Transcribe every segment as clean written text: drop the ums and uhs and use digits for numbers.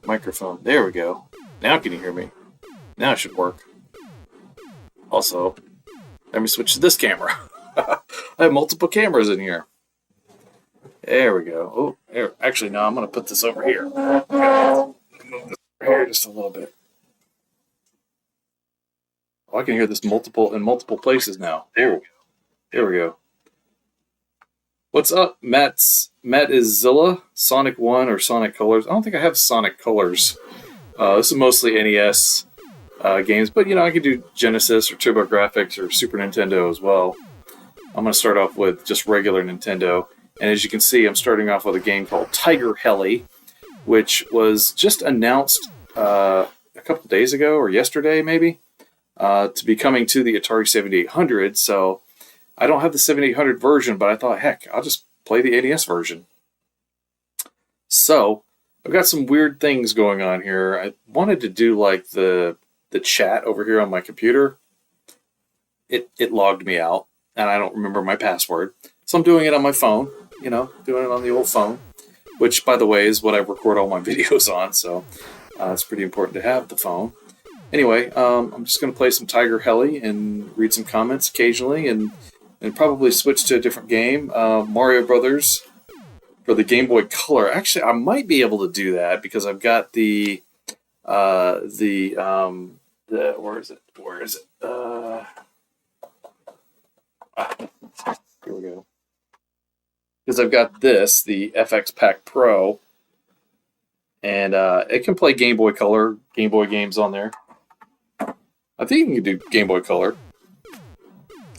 microphone. There we go. Now can you hear me? Now it should work. Also, let me switch to this camera. I have multiple cameras in here. There we go. Oh, there. Actually, no, I'm going to put this over here. Move this over here just a little bit. Oh, I can hear this in multiple places now. There we go. There we go. What's up, Matt is Zilla? Sonic 1 or Sonic Colors? I don't think I have Sonic Colors. This is mostly NES games, but I could do Genesis or TurboGrafx or Super Nintendo as well. I'm going to start off with just regular Nintendo. And as you can see, I'm starting off with a game called Tiger Heli, which was just announced a couple days ago, or yesterday maybe, to be coming to the Atari 7800. So I don't have the 7800 version, but I thought, heck, I'll just play the NES version. So I've got some weird things going on here. I wanted to do like the chat over here on my computer. It logged me out, and I don't remember my password. So I'm doing it on my phone, doing it on the old phone, which, by the way, is what I record all my videos on. So it's pretty important to have the phone. Anyway, I'm just going to play some Tiger Heli and read some comments occasionally, and probably switch to a different game. Mario Brothers for the Game Boy Color. Actually, I might be able to do that because I've got the where is it? Here we go. Because I've got the FX Pack Pro, and it can play Game Boy Color, Game Boy games on there. I think you can do Game Boy Color.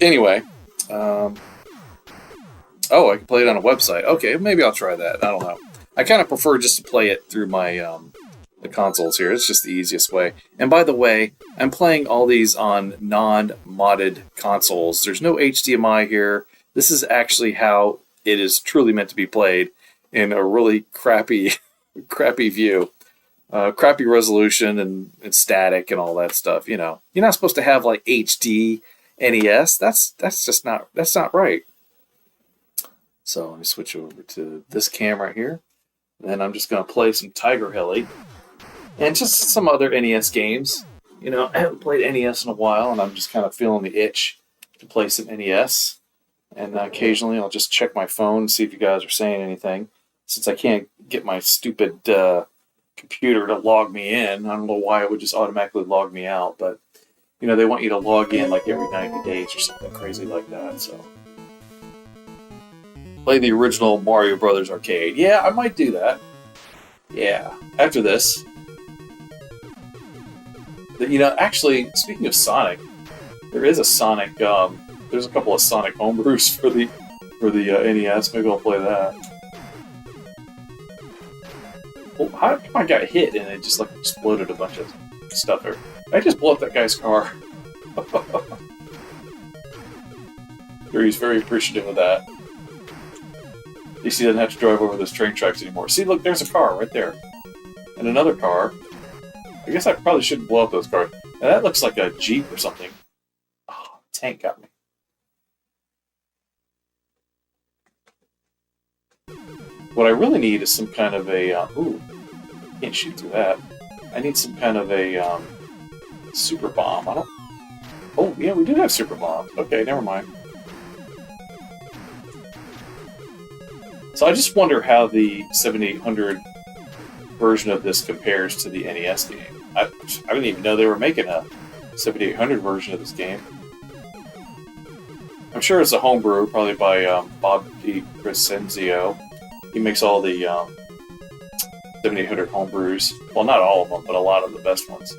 Anyway, I can play it on a website. Okay, maybe I'll try that. I don't know. I kind of prefer just to play it through my the consoles here. It's just the easiest way. And by the way, I'm playing all these on non-modded consoles. There's no HDMI here. This is actually how it is truly meant to be played, in a really crappy view. Crappy resolution and static and all that stuff. You're not supposed to have like HD NES. That's not right. So let me switch over to this camera here. Then I'm just going to play some Tiger Heli and just some other NES games. I haven't played NES in a while, and I'm just kind of feeling the itch to play some NES. And occasionally I'll just check my phone and see if you guys are saying anything. Since I can't get my stupid computer to log me in, I don't know why it would just automatically log me out. But, they want you to log in like every 90 days or something crazy like that. So play the original Mario Brothers arcade. Yeah, I might do that. Yeah, after this. Actually, speaking of Sonic, there is a Sonic. There's a couple of Sonic homebrews for the NES. Maybe I'll play that. Well, how come I got hit and it just like exploded a bunch of stuff there? I just blew up that guy's car. He's very appreciative of that. At least he doesn't have to drive over those train tracks anymore. See, look, there's a car right there. And another car. I guess I probably shouldn't blow up those cars. Now that looks like a Jeep or something. Oh, tank got me. What I really need is some kind of a... can't shoot through that. I need some kind of a super bomb. Oh, yeah, we do have super bombs. Okay, never mind. So I just wonder how the 7800 version of this compares to the NES game. I didn't even know they were making a 7800 version of this game. I'm sure it's a homebrew, probably by Bob DiCrescenzio. He makes all the 7800 homebrews. Well, not all of them, but a lot of the best ones.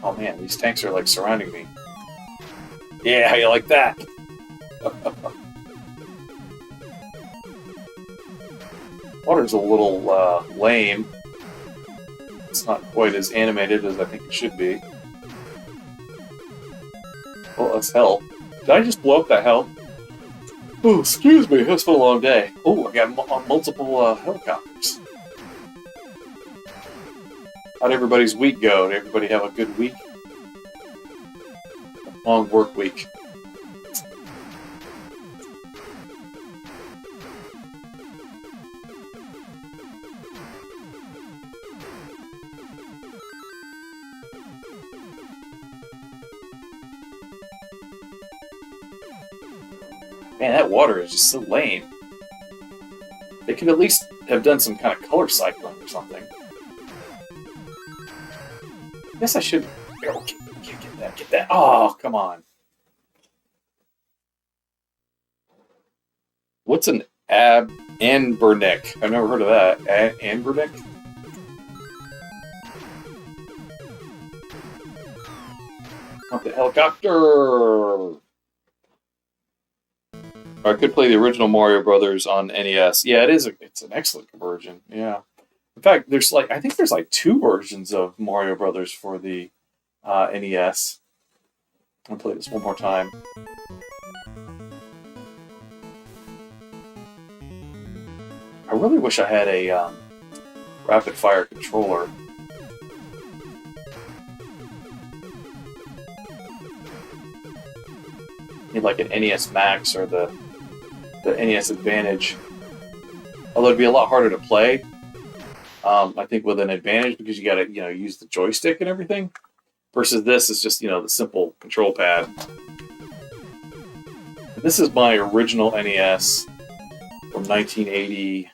Oh man, these tanks are like surrounding me. Yeah, how you like that? Water's a little lame. It's not quite as animated as I think it should be. Well, that's hell. Did I just blow up that hell? Oh, excuse me, it's been a long day. Oh, I got multiple helicopters. How'd everybody's week go? Did everybody have a good week? Long work week. Man, that water is just so lame. They could at least have done some kind of color cycling or something. I guess I should... Oh, get that, get that. Oh, come on. What's an Anbernick? I've never heard of that. Anbernick? Not the helicopter! I could play the original Mario Brothers on NES. Yeah, it's an excellent conversion. Yeah. In fact, I think there's like 2 versions of Mario Brothers for the NES. I'll play this one more time. I really wish I had a rapid fire controller. Need like an NES Max or the NES Advantage. Although it'd be a lot harder to play. I think with an Advantage because you gotta use the joystick and everything. Versus this is just the simple control pad. This is my original NES from 1980.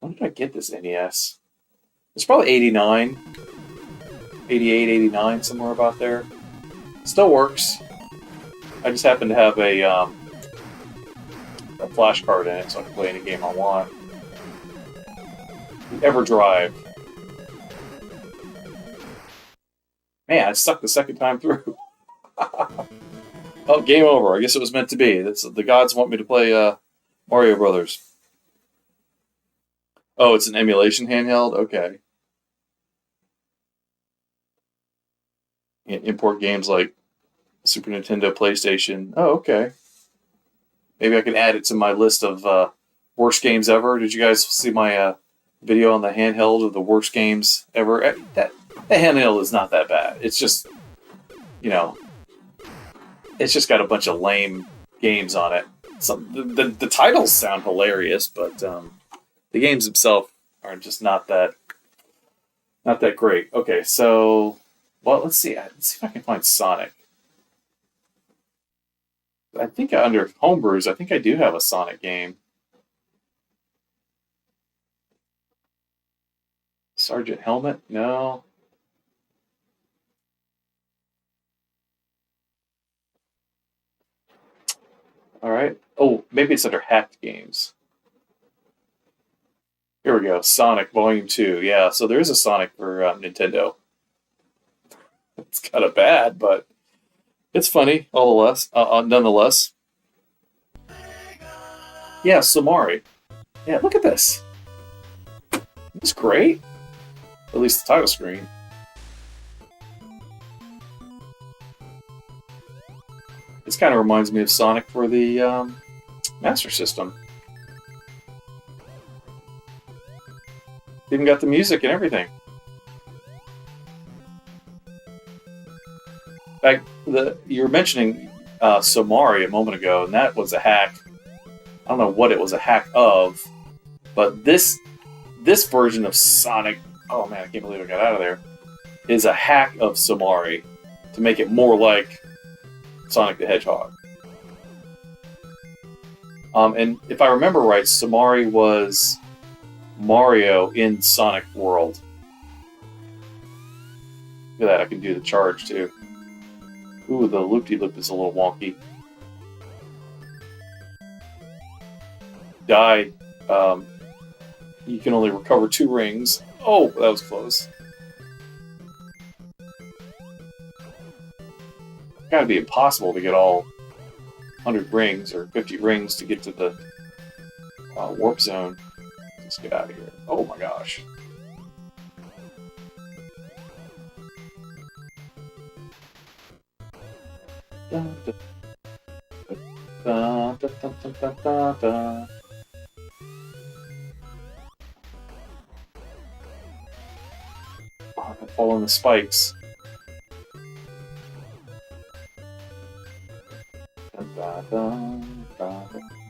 When did I get this NES? It's probably 89, 88, 89, somewhere about there. Still works. I just happen to have a flash card in it, so I can play any game I want. EverDrive. Man, I sucked the second time through. Oh, game over. I guess it was meant to be. The gods want me to play Mario Brothers. Oh, it's an emulation handheld? Okay. Import games like Super Nintendo, PlayStation. Oh, okay. Maybe I can add it to my list of worst games ever. Did you guys see my video on the handheld of the worst games ever? That handheld is not that bad. It's just, it's just got a bunch of lame games on it. The titles sound hilarious, but the games themselves are just not that great. Okay, so let's see. Let's see if I can find Sonic. I think under Homebrews, I think I do have a Sonic game. Sergeant Helmet? No. All right. Oh, maybe it's under Hacked Games. Here we go. Sonic Volume 2. Yeah, so there is a Sonic for Nintendo. It's kind of bad, but it's funny, nonetheless. Yeah, Somari. Yeah, look at this. It's great. At least the title screen. This kind of reminds me of Sonic for the Master System. Even got the music and everything. In fact, you were mentioning Somari a moment ago, and that was a hack. I don't know what it was a hack of, but this version of Sonic, oh man, I can't believe I got out of there, is a hack of Somari to make it more like Sonic the Hedgehog. And if I remember right, Somari was Mario in Sonic World. Look at that, I can do the charge too. Ooh, the loop-de-loop is a little wonky. Die. You can only recover 2 rings. Oh, that was close. It's gotta be impossible to get all 100 rings or 50 rings to get to the warp zone. Let's get out of here. Oh my gosh. Oh, I fall on the spikes. There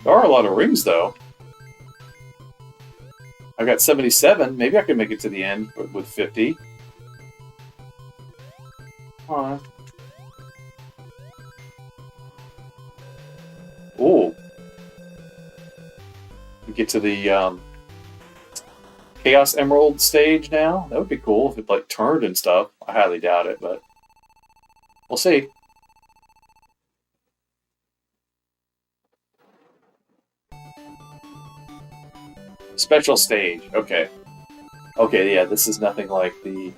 are a lot of rings, though. I got 77. Maybe I can make it to the end with 50. Come on. We get to the Chaos Emerald stage now. That would be cool if it like turned and stuff. I highly doubt it, but we'll see. Special stage. Okay. Okay, yeah, this is nothing like the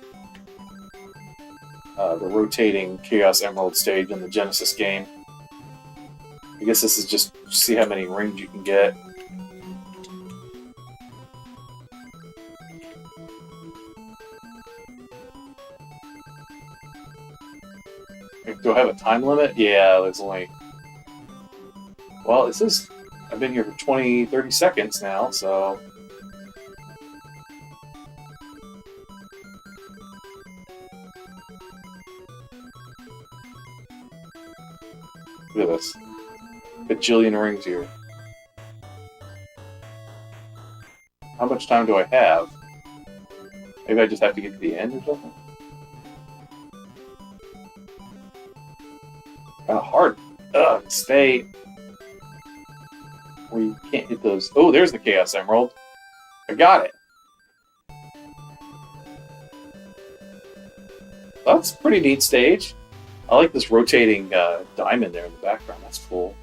rotating Chaos Emerald stage in the Genesis game. I guess this is just see how many rings you can get. Do I have a time limit? Yeah, there's only... Well, it says I've been here for 20, 30 seconds now, so... Look at this. Bajillion rings here. How much time do I have? Maybe I just have to get to the end or something? Kind of hard. Ugh, stay. Where you can't hit those. Oh, there's the Chaos Emerald. I got it. That's a pretty neat stage. I like this rotating diamond there in the background. That's cool.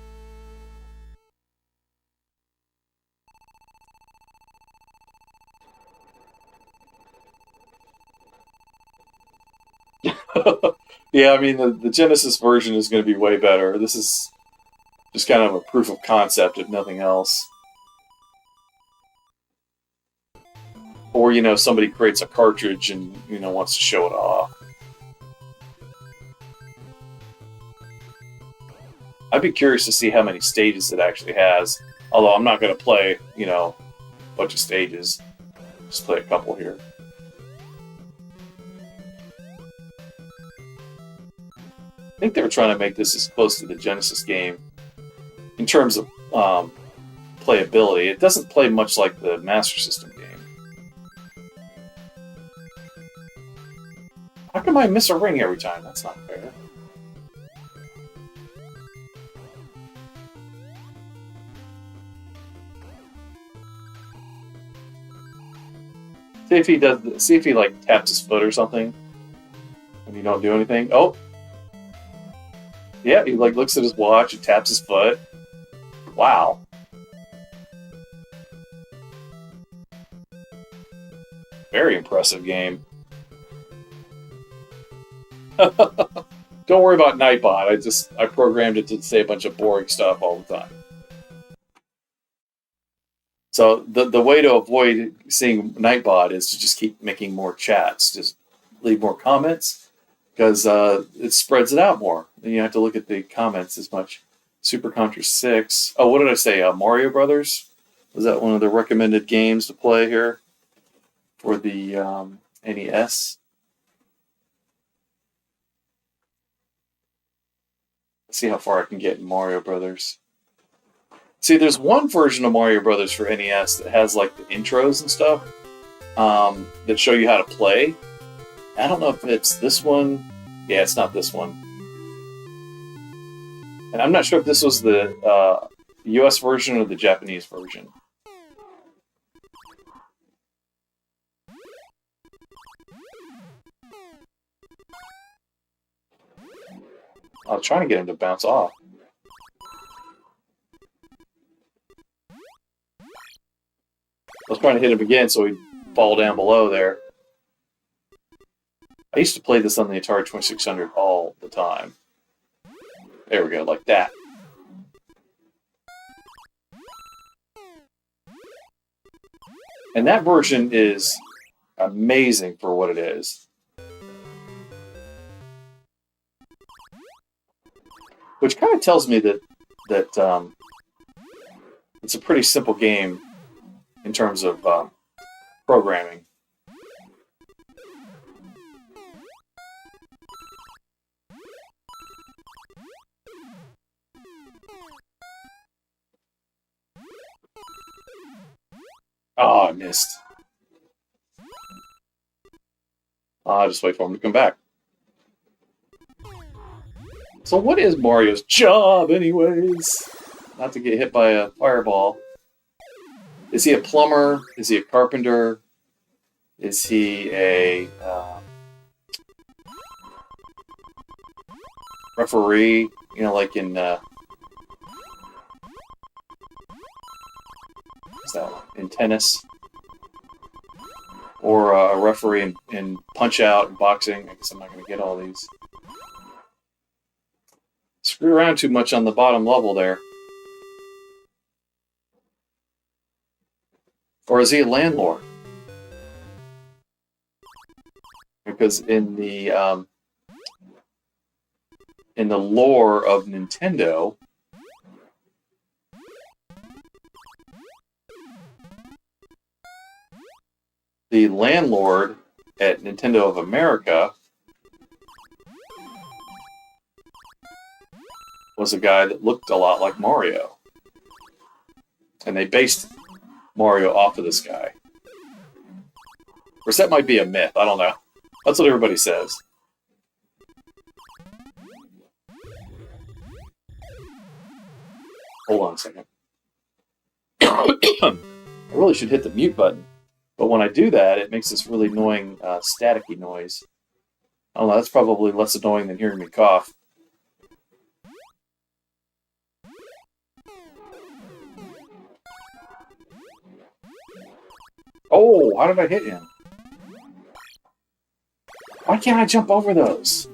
Yeah, I mean, the Genesis version is going to be way better. This is just kind of a proof of concept, if nothing else. Or, you know, somebody creates a cartridge and, you know, wants to show it off. I'd be curious to see how many stages it actually has. Although I'm not going to play, you know, a bunch of stages. Just play a couple here. I think they were trying to make this as close to the Genesis game in terms of playability. It doesn't play much like the Master System game. How come I miss a ring every time? That's not fair. See if he like taps his foot or something, and you don't do anything. Oh, yeah, he like looks at his watch and taps his foot. Wow. Very impressive game. Don't worry about Nightbot. I programmed it to say a bunch of boring stuff all the time. So the way to avoid seeing Nightbot is to just keep making more chats. Just leave more comments, because it spreads it out more. Then you have to look at the comments as much. Super Contra 6. Oh, what did I say? Mario Brothers? Was that one of the recommended games to play here for the NES? Let's see how far I can get in Mario Brothers. See, there's one version of Mario Brothers for NES that has like the intros and stuff that show you how to play. I don't know if it's this one. Yeah, it's not this one. And I'm not sure if this was the US version or the Japanese version. I was trying to get him to bounce off. I was trying to hit him again so he'd fall down below there. I used to play this on the Atari 2600 all the time. There we go, like that. And that version is amazing for what it is. Which kind of tells me that it's a pretty simple game in terms of programming. Oh, I missed. I'll just wait for him to come back. So what is Mario's job, anyways? Not to get hit by a fireball. Is he a plumber? Is he a carpenter? Is he a referee? You know, like in what's that one? In tennis, or a referee in Punch Out and boxing. I guess I'm not going to get all these. Screw around too much on the bottom level there. Or is he a landlord? Because in the lore of Nintendo, the landlord at Nintendo of America was a guy that looked a lot like Mario. And they based Mario off of this guy. Of course, that might be a myth. I don't know. That's what everybody says. Hold on a second. I really should hit the mute button. But when I do that, it makes this really annoying staticky noise. I don't know, that's probably less annoying than hearing me cough. Oh, how did I hit him? Why can't I jump over those?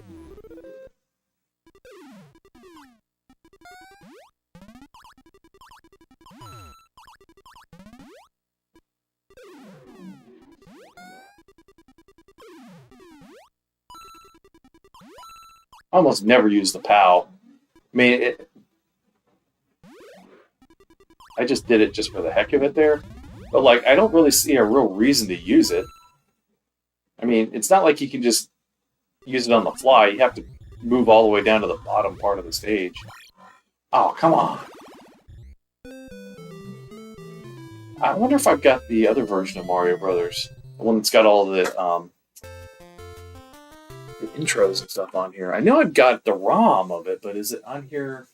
I almost never use the POW. I mean, I just did it just for the heck of it there. But, like, I don't really see a real reason to use it. I mean, it's not like you can just use it on the fly. You have to move all the way down to the bottom part of the stage. Oh, come on. I wonder if I've got the other version of Mario Brothers. The one that's got all the intros and stuff on here. I know I've got the ROM of it, but is it on here?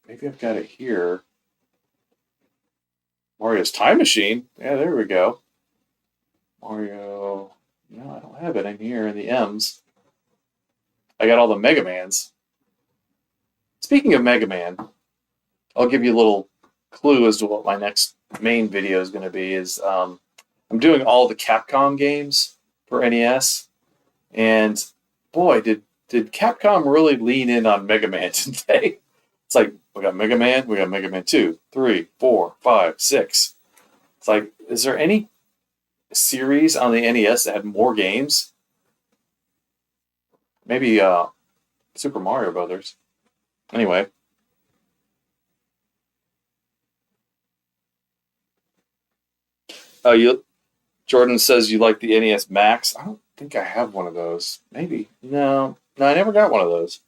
Maybe I've got it here. Mario's Time Machine. Yeah, there we go. Mario. No, I don't have it in here in the M's. I got all the Mega Mans. Speaking of Mega Man, I'll give you a little clue as to what my next main video is going to be. I'm doing all the Capcom games for NES, and boy, did Capcom really lean in on Mega Man today. It's like, we got Mega Man 2, 3, 4, 5, 6. It's like, is there any series on the NES that had more games? Maybe Super Mario Brothers. Anyway. Jordan says you like the NES Max. I don't think I have one of those. Maybe. No, I never got one of those.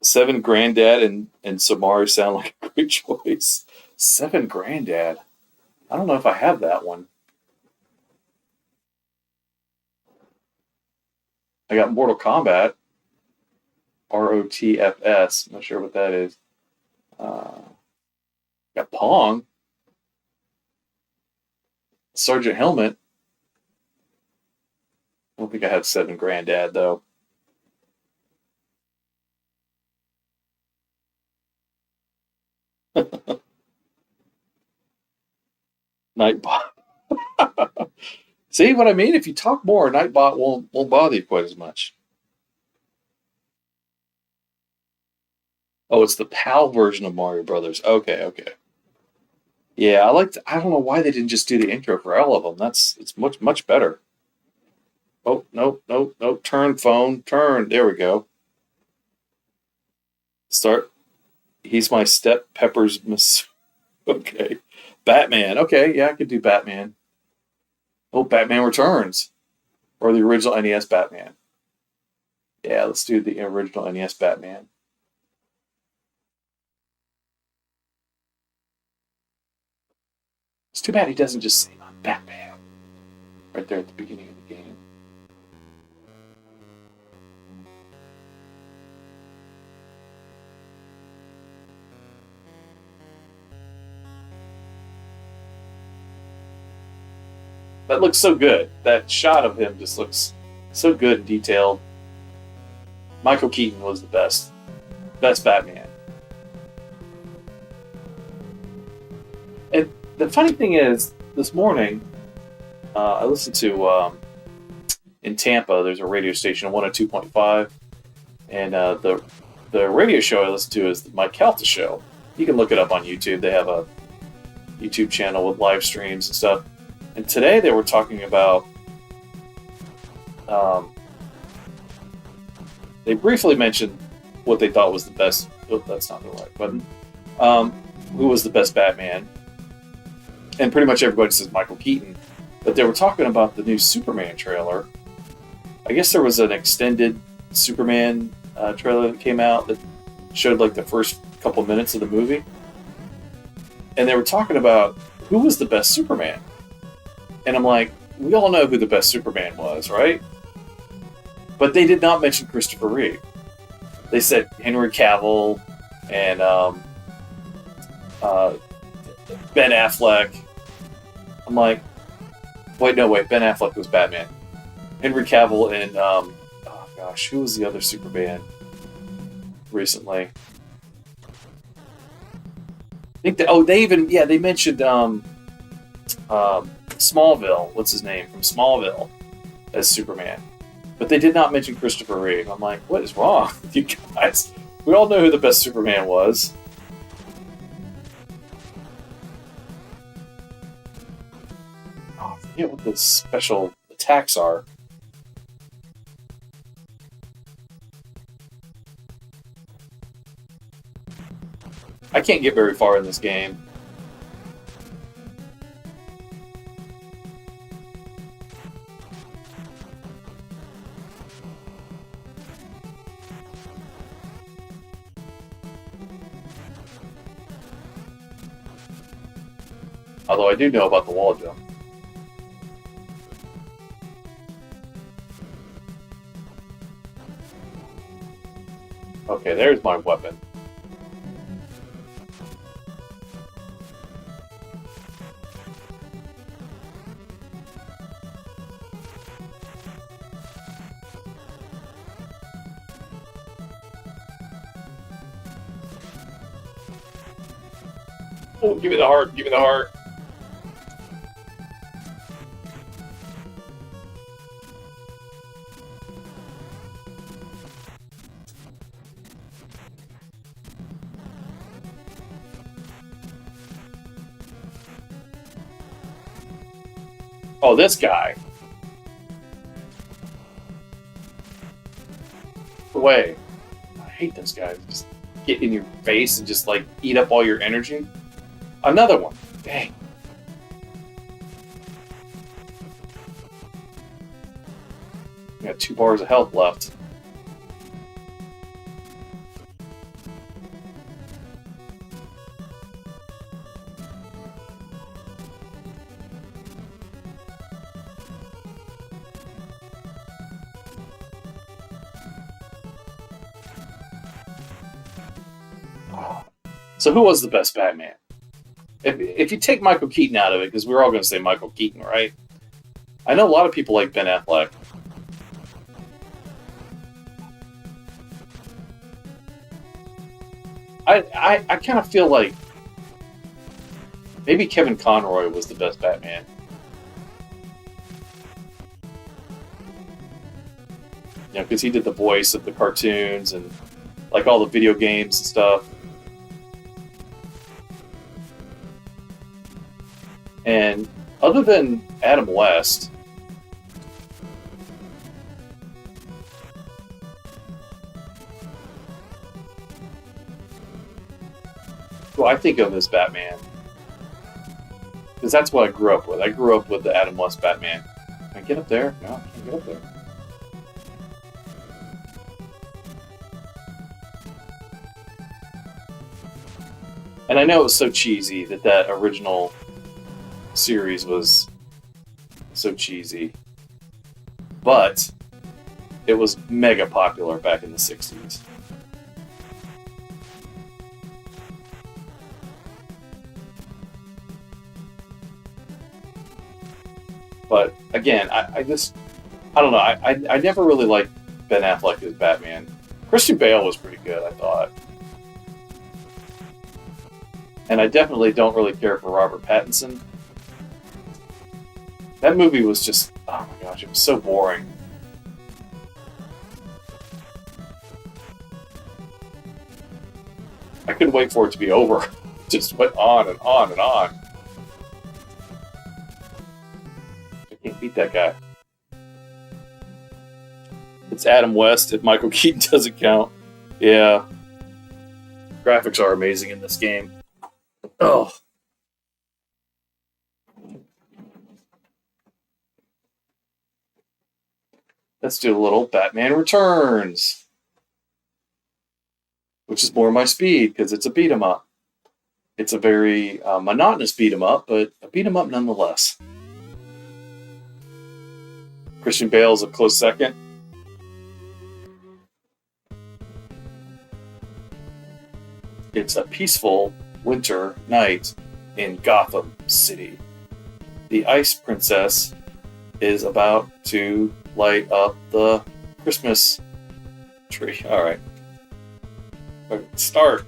7 Granddad and Samaru sound like a great choice. 7 Granddad. I don't know if I have that one. I got Mortal Kombat. ROTFS. I'm not sure what that is. Got Pong. Sergeant Helmet. I don't think I have 7 Granddad, though. Nightbot. See what I mean? If you talk more, Nightbot won't bother you quite as much. Oh, it's the PAL version of Mario Brothers. Okay. Yeah, I don't know why they didn't just do the intro for all of them. It's much better. Oh, nope. Turn, phone. Turn. There we go. Start. He's my step Pepper's miss. Okay. Batman. Okay, yeah, I could do Batman. Oh, Batman Returns. Or the original NES Batman. Yeah, let's do the original NES Batman. It's too bad he doesn't just say, I'm Batman. Right there at the beginning of the game. That looks so good. That shot of him just looks so good and detailed. Michael Keaton was the best Batman. And the funny thing is, this morning, I listened to, in Tampa, there's a radio station, 102.5, and the radio show I listen to is the Mike Calta Show. You can look it up on YouTube. They have a YouTube channel with live streams and stuff. And today they were talking about, they briefly mentioned what they thought was the best. Oh, that's not the right button. Who was the best Batman? And pretty much everybody says Michael Keaton. But they were talking about the new Superman trailer. I guess there was an extended Superman trailer that came out that showed like the first couple minutes of the movie. And they were talking about who was the best Superman. And I'm like, we all know who the best Superman was, right? But they did not mention Christopher Reeve. They said Henry Cavill and Ben Affleck. I'm like, wait, Ben Affleck was Batman. Henry Cavill and, oh gosh, who was the other Superman recently? I think they mentioned Smallville, what's his name, from Smallville, as Superman. But they did not mention Christopher Reeve. I'm like, what is wrong with you guys? We all know who the best Superman was. Oh, I forget what the special attacks are. I can't get very far in this game. Although I do know about the wall jump. Okay, there's my weapon. Oh, give me the heart, give me the heart. Oh, this guy. Away. I hate those guys. Just get in your face and just like eat up all your energy. Another one. Dang. I got 2 bars of health left. So who was the best Batman? If you take Michael Keaton out of it, because we're all going to say Michael Keaton, right? I know a lot of people like Ben Affleck. I kind of feel like maybe Kevin Conroy was the best Batman. You know, because he did the voice of the cartoons and like all the video games and stuff. And other than Adam West, who I think of as Batman, because that's what I grew up with. I grew up with the Adam West Batman. Can I get up there? No, I can't get up there. And I know it was so cheesy that original series was so cheesy, but it was mega popular back in the 60s. But again, I don't know. I never really liked Ben Affleck as Batman. Christian Bale was pretty good, I thought. And I definitely don't really care for Robert Pattinson. That movie was just, oh my gosh, it was so boring. I couldn't wait for it to be over. It just went on and on and on. I can't beat that guy. It's Adam West if Michael Keaton doesn't count. Yeah. Graphics are amazing in this game. Oh. Let's do a little Batman Returns, which is more my speed because it's a beat 'em up. It's a very monotonous beat 'em up, but a beat 'em up nonetheless. Christian Bale's a close second. It's a peaceful winter night in Gotham City. The Ice Princess is about to light up the Christmas tree. All right. Start.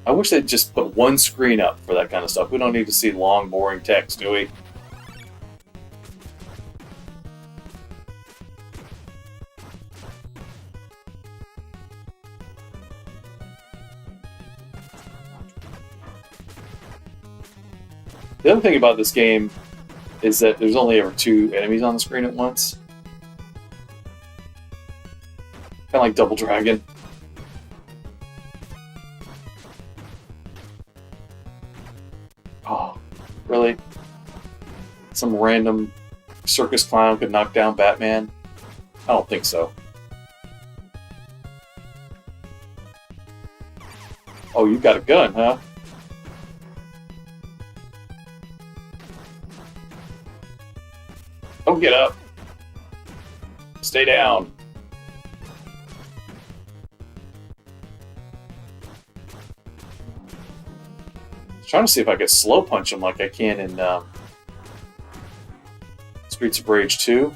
I wish they'd just put one screen up for that kind of stuff. We don't need to see long, boring text, do we? The other thing about this game is that there's only ever 2 enemies on the screen at once. Kind of like Double Dragon. Oh, really? Some random circus clown could knock down Batman? I don't think so. Oh, you got a gun, huh? Don't get up. Stay down. I was trying to see if I could slow punch him like I can in Streets of Rage 2.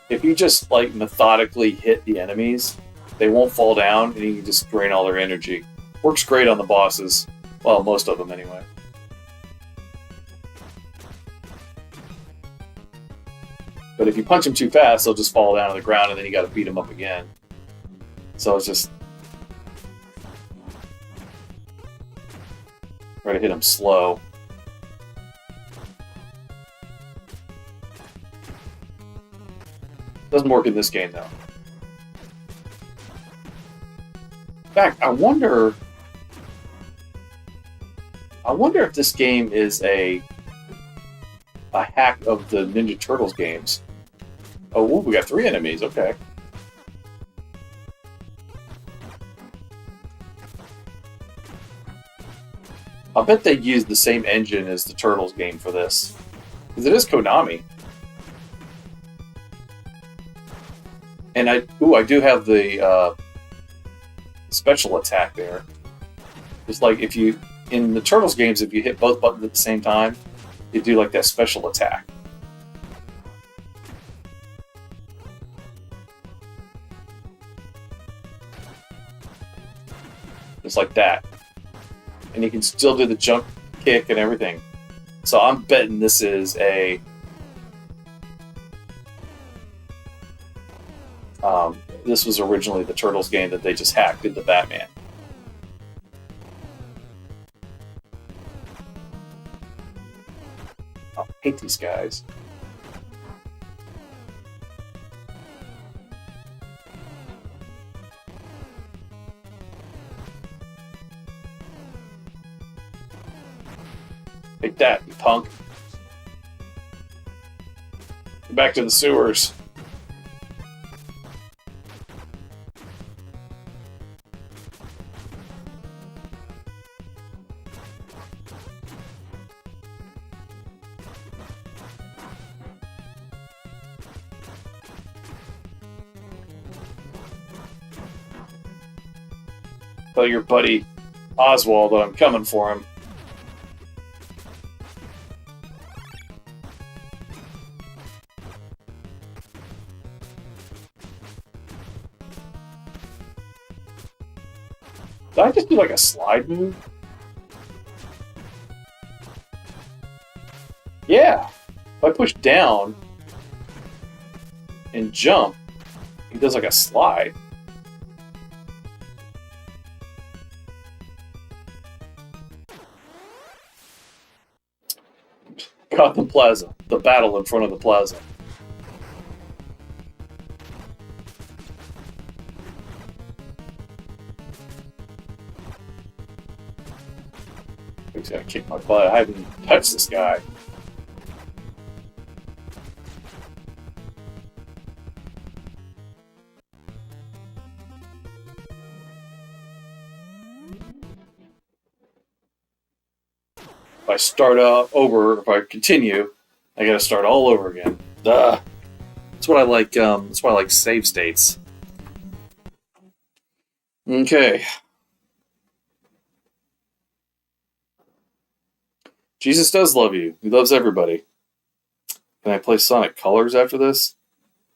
If you just like methodically hit the enemies, they won't fall down and you can just drain all their energy. Works great on the bosses. Well, most of them anyway. But if you punch them too fast, they'll just fall down to the ground and then you gotta beat them up again. So it's just try to hit them slow. Doesn't work in this game though. In fact, I wonder if this game is a hack of the Ninja Turtles games. Oh, ooh, we got 3 enemies, okay. I'll bet they used the same engine as the Turtles game for this. Because it is Konami. And I do have the special attack there. It's like if you, in the Turtles games, if you hit both buttons at the same time, you do like that special attack. Just like that. And you can still do the jump kick and everything. So I'm betting this is a this was originally the Turtles game that they just hacked into Batman. I hate these guys. Take that, you punk. Get back to the sewers. Tell your buddy Oswald, but I'm coming for him. Did I just do like a slide move? Yeah. If I push down and jump, he does like a slide. Gotham Plaza. The battle in front of the plaza. He's gonna kick my butt. I haven't touched this guy. If I start over, if I continue, I gotta start all over again. Duh. That's what I like. That's why I like save states. Okay. Jesus does love you. He loves everybody. Can I play Sonic Colors after this?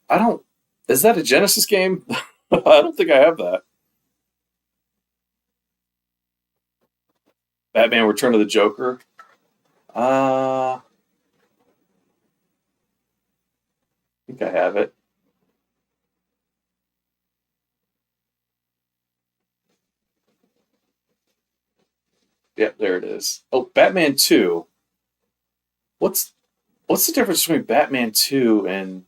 I don't. Is that a Genesis game? I don't think I have that. Batman Return of the Joker. I think I have it. Yep, there it is. Oh, Batman 2. What's the difference between Batman 2 and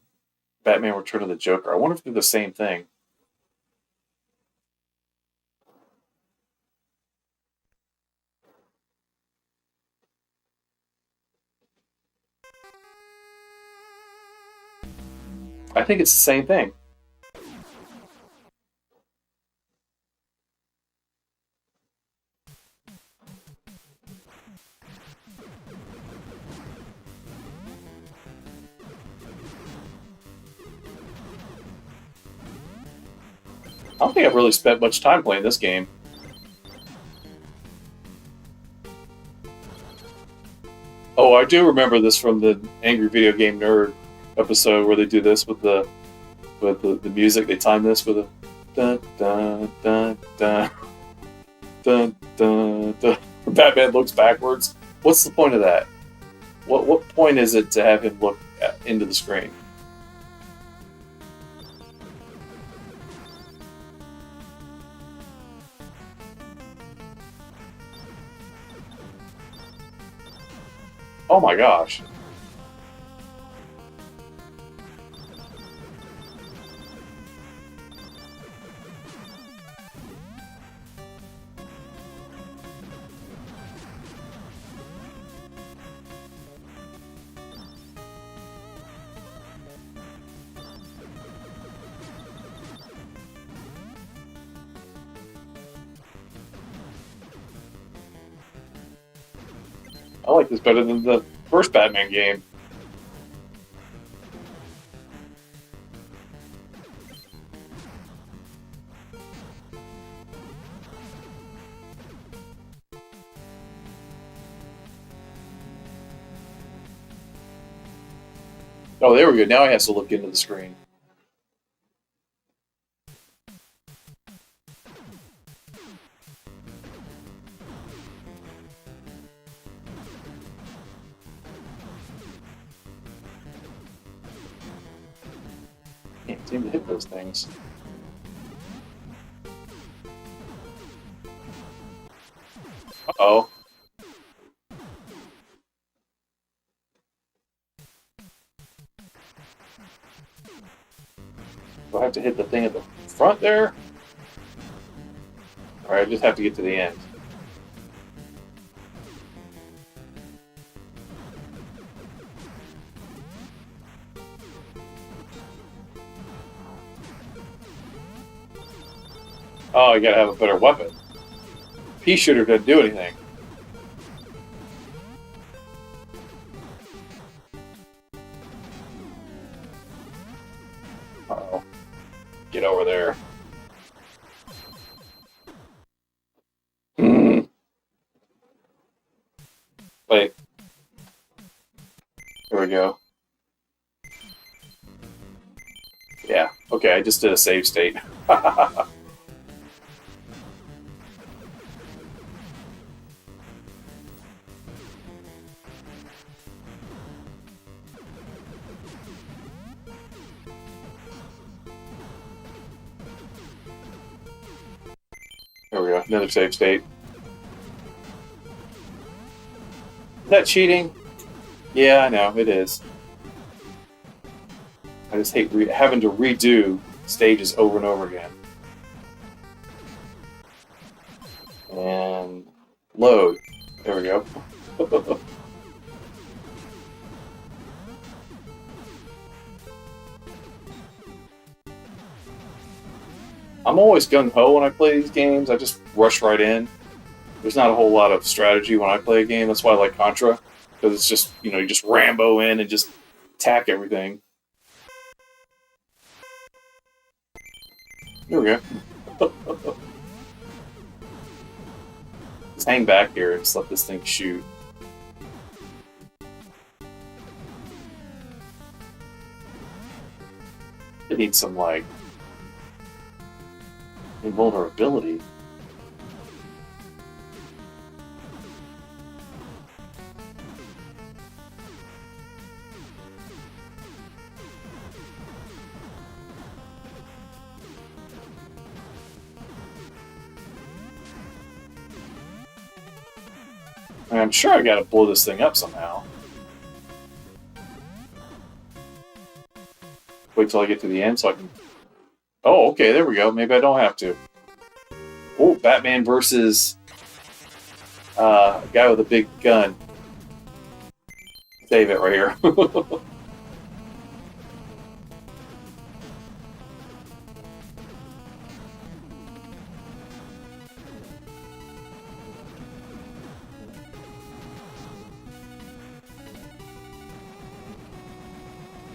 Batman Return of the Joker? I wonder if they're the same thing. I think it's the same thing. I don't think I've really spent much time playing this game. Oh, I do remember this from the Angry Video Game Nerd episode where they do this with the music. They time this with a dun dun dun dun dun dun dun. Batman looks backwards. What's the point of that? What point is it to have him look into the screen? Oh my gosh. I like this better than the first Batman game. Oh, there we go. Now he has to look into the screen. Can't seem to hit those things. Uh-oh. Do I have to hit the thing at the front there? Alright, I just have to get to the end. Oh, you gotta have a better weapon. Pea shooter doesn't do anything. Uh-oh. Get over there. we go. Yeah, okay, I just did a save state. There we go, another save state. Is that cheating? Yeah, I know, it is. I just hate having to redo stages over and over again. And load. There we go. I'm always gung-ho when I play these games. I just rush right in. There's not a whole lot of strategy when I play a game. That's why I like Contra. Because it's just, you know, you just Rambo in and just attack everything. There we go. Just hang back here and just let this thing shoot. It needs some, like, invulnerability. I'm sure I gotta blow this thing up somehow. Wait till I get to the end so I can... Oh, okay, there we go. Maybe I don't have to. Oh, Batman versus a guy with a big gun. Save it right here.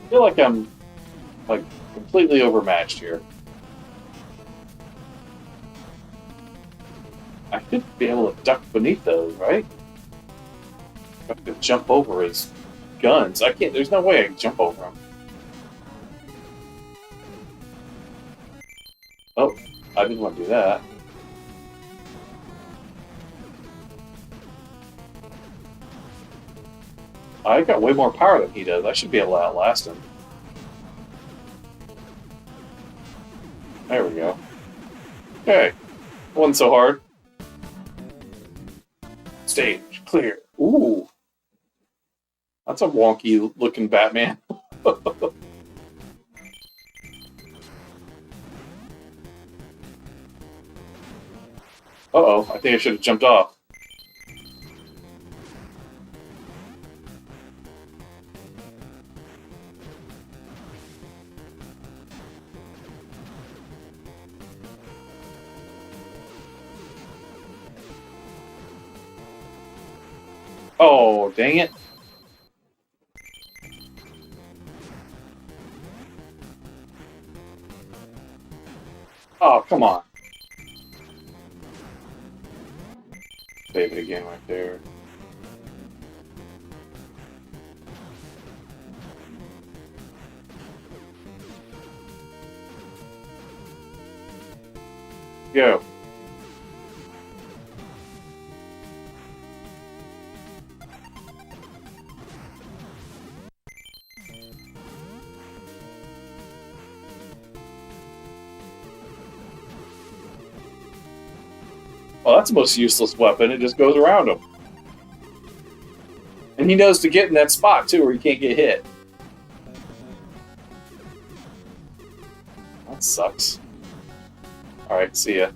I feel like I'm like completely overmatched here. I should be able to duck beneath those, right? I have to jump over his guns. I can't. There's no way I can jump over him. Oh, I didn't want to do that. I got way more power than he does. I should be able to outlast him. There we go. Okay. Wasn't so hard. Stage clear. Ooh. That's a wonky looking Batman. Uh-oh, I think I should have jumped off. Oh, dang it. Oh, come on. Save it again right there. Go. Well, that's the most useless weapon. It just goes around him. And he knows to get in that spot, too, where he can't get hit. That sucks. Alright, see ya.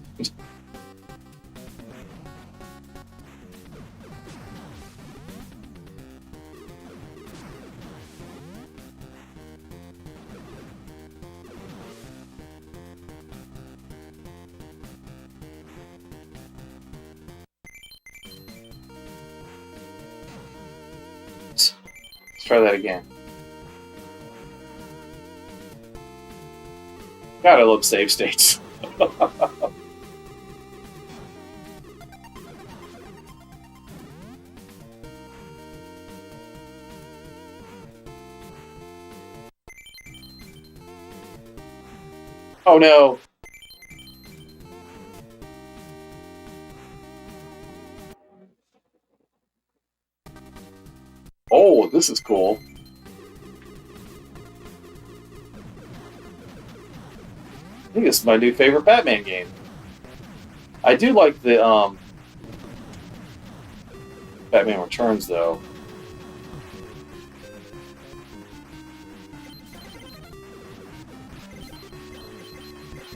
Let's try that again. God, I love save states. Oh no! Oh, this is cool. I think this is my new favorite Batman game. I do like the Batman Returns though.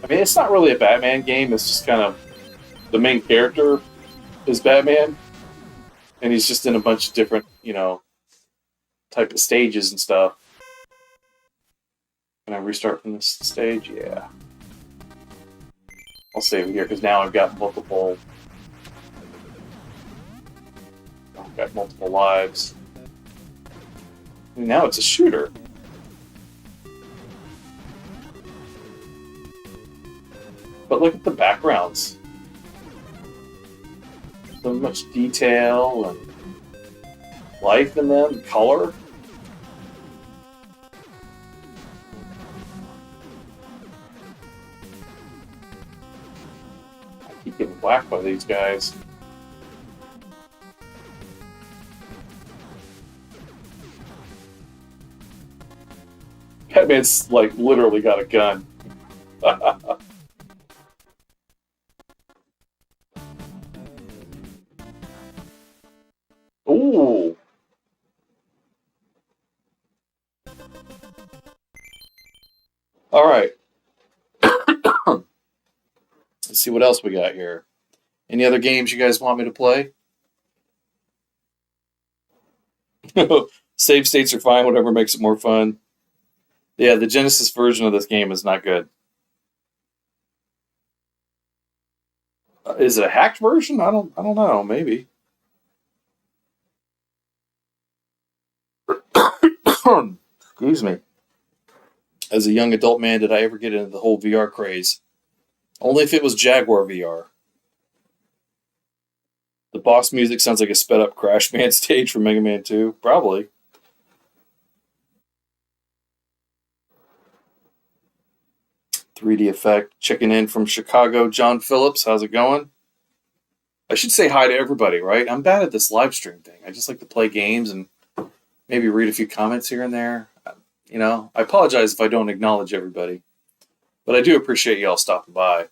I mean, it's not really a Batman game. It's just kind of the main character is Batman, and he's just in a bunch of different, type of stages and stuff. Can I restart from this stage? Yeah. I'll save it here because now I've got multiple lives. And now it's a shooter. But look at the backgrounds. So much detail and life in them, color. I keep getting whacked by these guys. Batman's like literally got a gun. Ooh. All right. Let's see what else we got here. Any other games you guys want me to play? Save states are fine, whatever makes it more fun. Yeah, the Genesis version of this game is not good. Is it a hacked version? I don't know. Maybe. Excuse me. As a young adult man, did I ever get into the whole VR craze? Only if it was Jaguar VR. The boss music sounds like a sped up Crash Man stage from Mega Man 2. Probably. 3D effect. Checking in from Chicago. John Phillips, how's it going? I should say hi to everybody, right? I'm bad at this live stream thing. I just like to play games and maybe read a few comments here and there. I apologize if I don't acknowledge everybody, but I do appreciate y'all stopping by.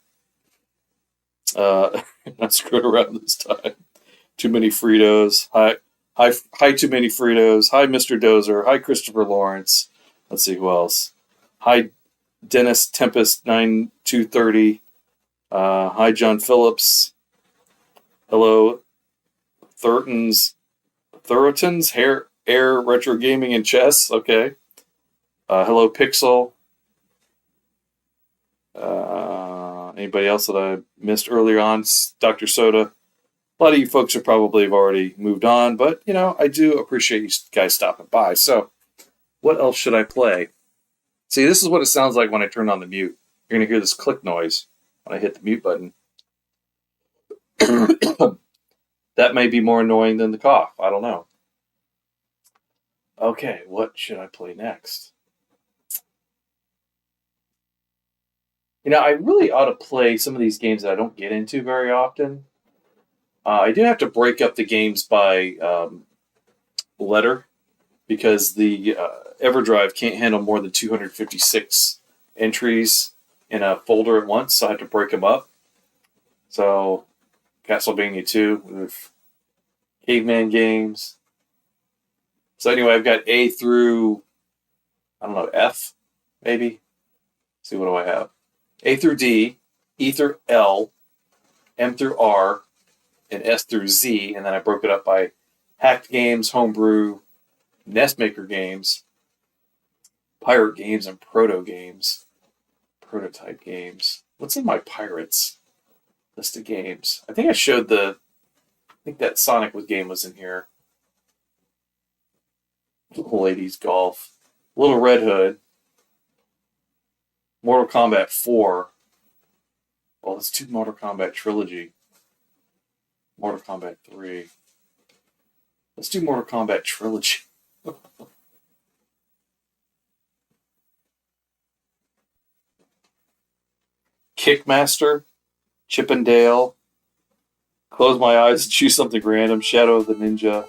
Not screwed around this time. Too many Fritos. Hi, too many Fritos. Hi, Mr. Dozer. Hi, Christopher Lawrence. Let's see who else. Hi, Dennis Tempest 9230. Hi, John Phillips. Hello, Thurtons, Air Retro Gaming and Chess. Okay. Hello, Pixel. Anybody else that I missed earlier on? Dr. Soda. A lot of you folks are probably have already moved on, but I do appreciate you guys stopping by. So, what else should I play? See, this is what it sounds like when I turn on the mute. You're going to hear this click noise when I hit the mute button. That may be more annoying than the cough. I don't know. Okay, what should I play next? I really ought to play some of these games that I don't get into very often. I do have to break up the games by letter because the EverDrive can't handle more than 256 entries in a folder at once, so I have to break them up. So, Castlevania 2 with Caveman games. So anyway, I've got A through, I don't know, F, maybe? Let's see, what do I have? A through D, E through L, M through R, and S through Z, and then I broke it up by hacked games, homebrew, Nestmaker games, pirate games, and prototype games. What's in my pirates list of games? I think I showed I think that Sonic game was in here. Ladies Golf, Little Red Hood, Mortal Kombat 4. Well, let's do Mortal Kombat Trilogy. Mortal Kombat 3. Let's do Mortal Kombat Trilogy. Kickmaster, Chippendale, Close My Eyes and Choose Something Random, Shadow of the Ninja.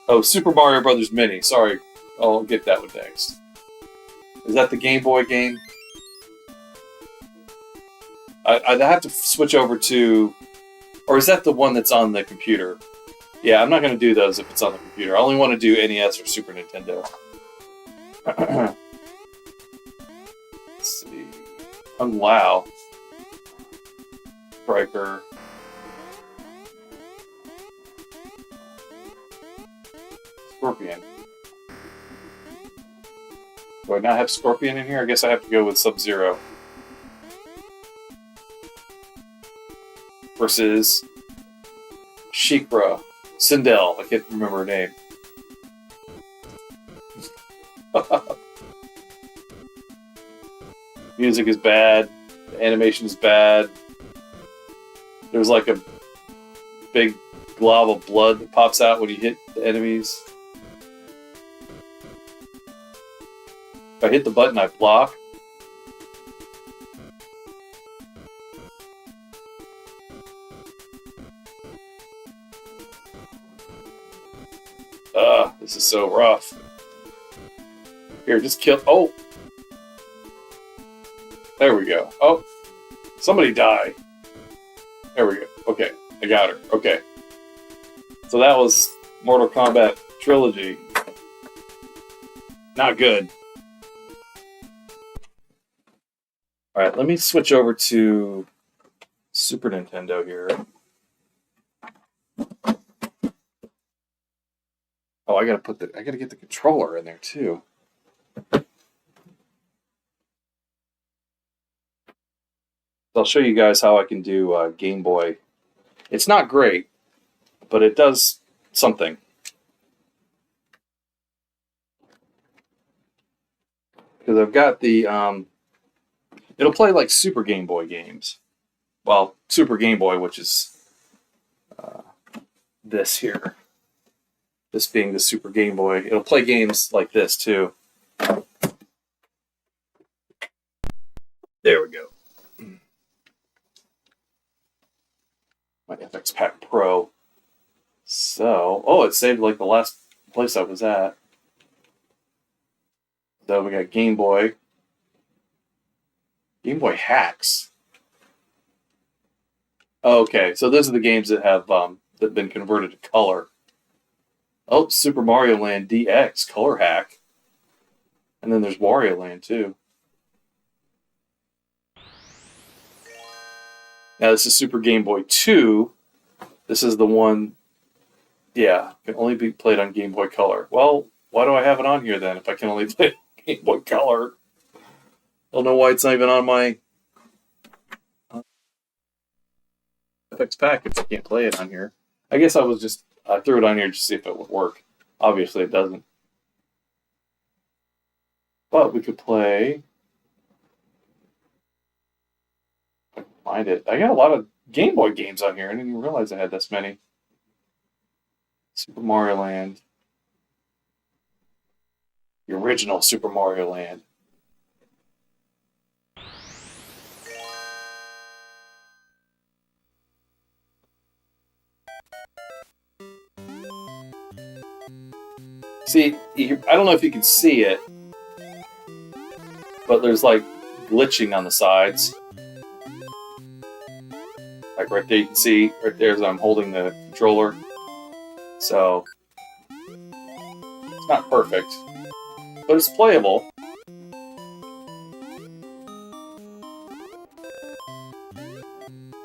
Oh, Super Mario Brothers Mini. Sorry, I'll get that one next. Is that the Game Boy game? I'd have to switch over to... Or is that the one that's on the computer? Yeah, I'm not going to do those if it's on the computer. I only want to do NES or Super Nintendo. Let's see. Oh, wow. Striker. Scorpion. Do I not have Scorpion in here? I guess I have to go with Sub-Zero. Versus Sheikra. Sindel. I can't remember her name. Music is bad. The animation is bad. There's like a big glob of blood that pops out when you hit the enemies. If I hit the button, I block. This is so rough. Here, just kill... Oh! There we go. Oh! Somebody die. There we go. Okay, I got her. Okay. So that was Mortal Kombat Trilogy. Not good. Alright, let me switch over to Super Nintendo here. Oh, I gotta get the controller in there too. I'll show you guys how I can do Game Boy. It's not great, but it does something. Because I've got the, it'll play like Super Game Boy games. Well, Super Game Boy, which is this here. This being the Super Game Boy. It'll play games like this, too. There we go. My FX Pack Pro. So, oh, it saved like the last place I was at. So we got Game Boy. Game Boy Hacks. Okay, so those are the games that have that been converted to color. Oh, Super Mario Land DX color hack. And then there's Wario Land too. Now this is Super Game Boy 2. This is the one, yeah, can only be played on Game Boy Color. Well, why do I have it on here then if I can only play Game Boy Color? I don't know why it's not even on my FX Pack if I can't play it on here. I guess I threw it on here just to see if it would work. Obviously it doesn't. But we could play... I can find it. I got a lot of Game Boy games on here. I didn't even realize I had this many. Super Mario Land. The original Super Mario Land. See, I don't know if you can see it, but there's like glitching on the sides. Like right there, you can see right there as I'm holding the controller. So, it's not perfect, but it's playable.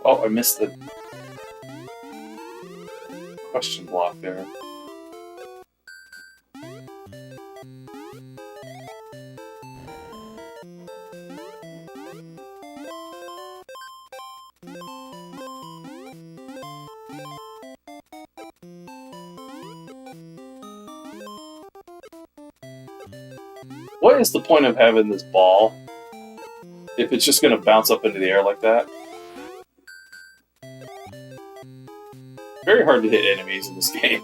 Oh, I missed the question block there. What is the point of having this ball if it's just going to bounce up into the air like that? Very hard to hit enemies in this game.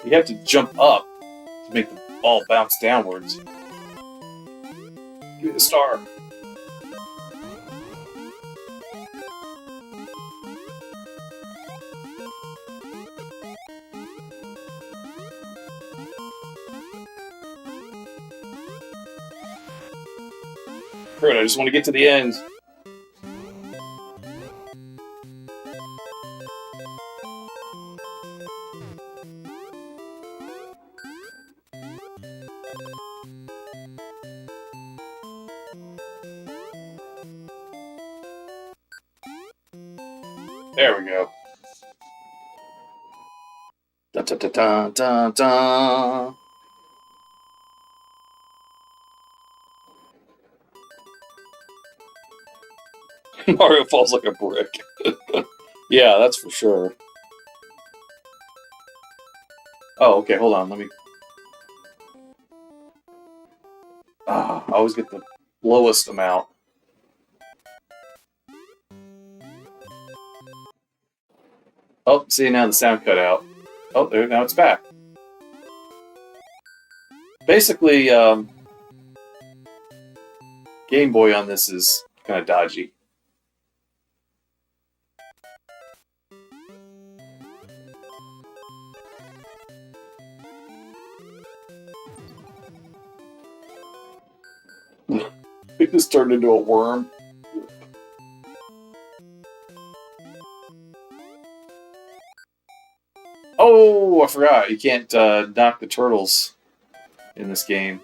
You have to jump up to make the ball bounce downwards. Give me the star. Screw it, I just want to get to the end. There we go. Dun, dun, dun, dun, dun, dun. Mario falls like a brick. Yeah, that's for sure. Oh, okay, hold on, let me... I always get the lowest amount. Oh, see, now the sound cut out. Oh, there, now it's back. Basically, Game Boy on this is kind of dodgy. It just turned into a worm. Oh, I forgot. You can't knock the turtles in this game.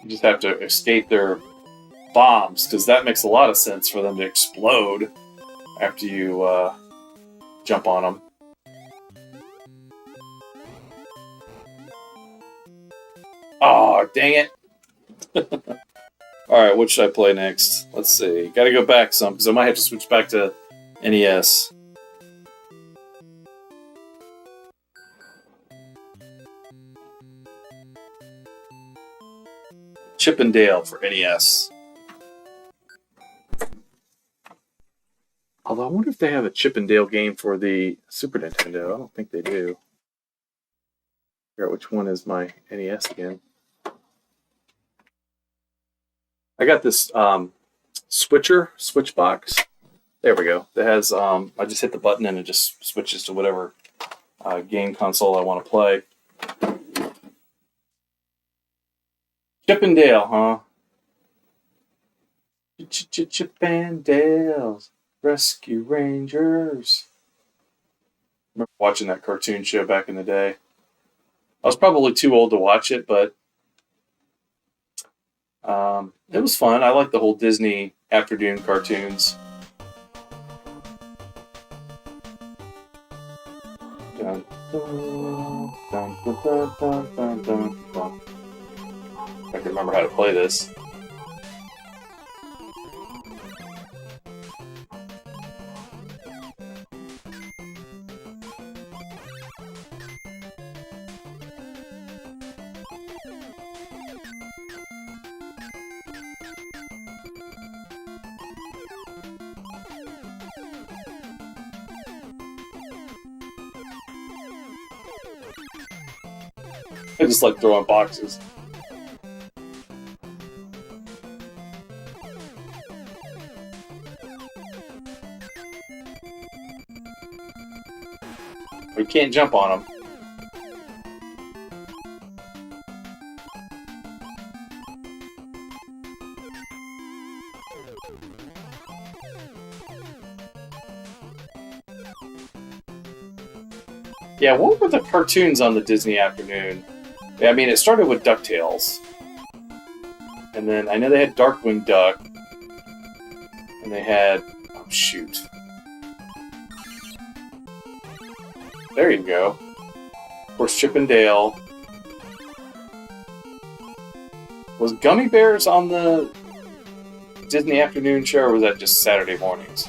You just have to escape their bombs, because that makes a lot of sense for them to explode after you jump on them. Oh, dang it. Alright, what should I play next? Let's see. Gotta go back some, because I might have to switch back to NES. Chip and Dale for NES. Although I wonder if they have a Chip and Dale game for the Super Nintendo. I don't think they do. Figure out which one is my NES again. I got this switch box. There we go. That has I just hit the button and it just switches to whatever game console I want to play. Chip and Dale, huh? Chip and Dale's Rescue Rangers. I remember watching that cartoon show back in the day. I was probably too old to watch it, but it was fun. I like the whole Disney afternoon cartoons. Dun, dun, dun, dun, dun, dun, dun, dun. I can remember how to play this. I just like throwing boxes. You can't jump on them. Yeah, what were the cartoons on the Disney afternoon? Yeah, I mean, it started with DuckTales. And then I know they had Darkwing Duck. And they had... Oh, shoot. There you go. Of course, Chip and Dale. Was Gummy Bears on the Disney afternoon show, or was that just Saturday mornings?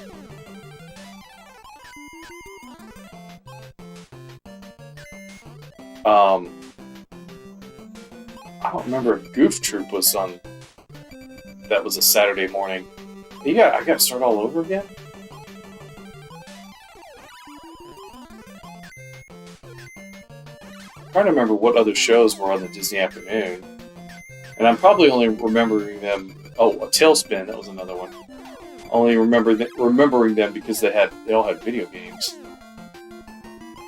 I don't remember if Goof Troop was on. That was a Saturday morning. I got to start all over again. I'm trying to remember what other shows were on the Disney afternoon. And I'm probably only remembering them. Oh, a Tailspin, that was another one. Only remembering them because they all had video games.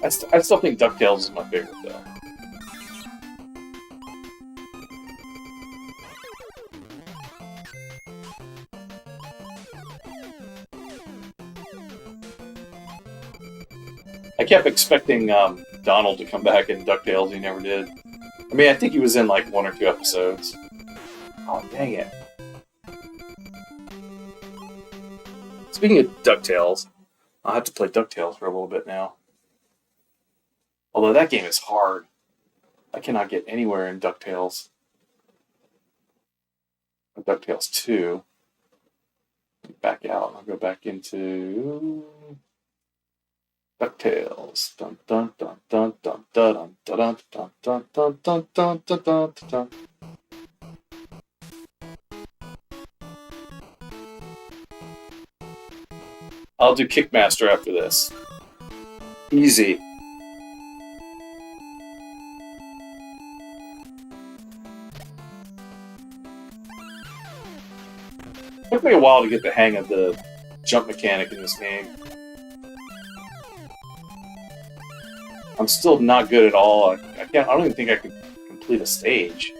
I still think DuckTales is my favorite though. I kept expecting Donald to come back in DuckTales. He never did. I mean, I think he was in like 1 or 2 episodes. Oh, dang it. Speaking of DuckTales, I'll have to play DuckTales for a little bit now. Although that game is hard. I cannot get anywhere in DuckTales. DuckTales 2. Back out. I'll go back into DuckTales. Dun dun dun dun dun dun dun dun dun dun dun dun dun dun dun. I'll do Kickmaster after this. Easy. It took me a while to get the hang of the jump mechanic in this game. I'm still not good at all. I don't even think I could complete a stage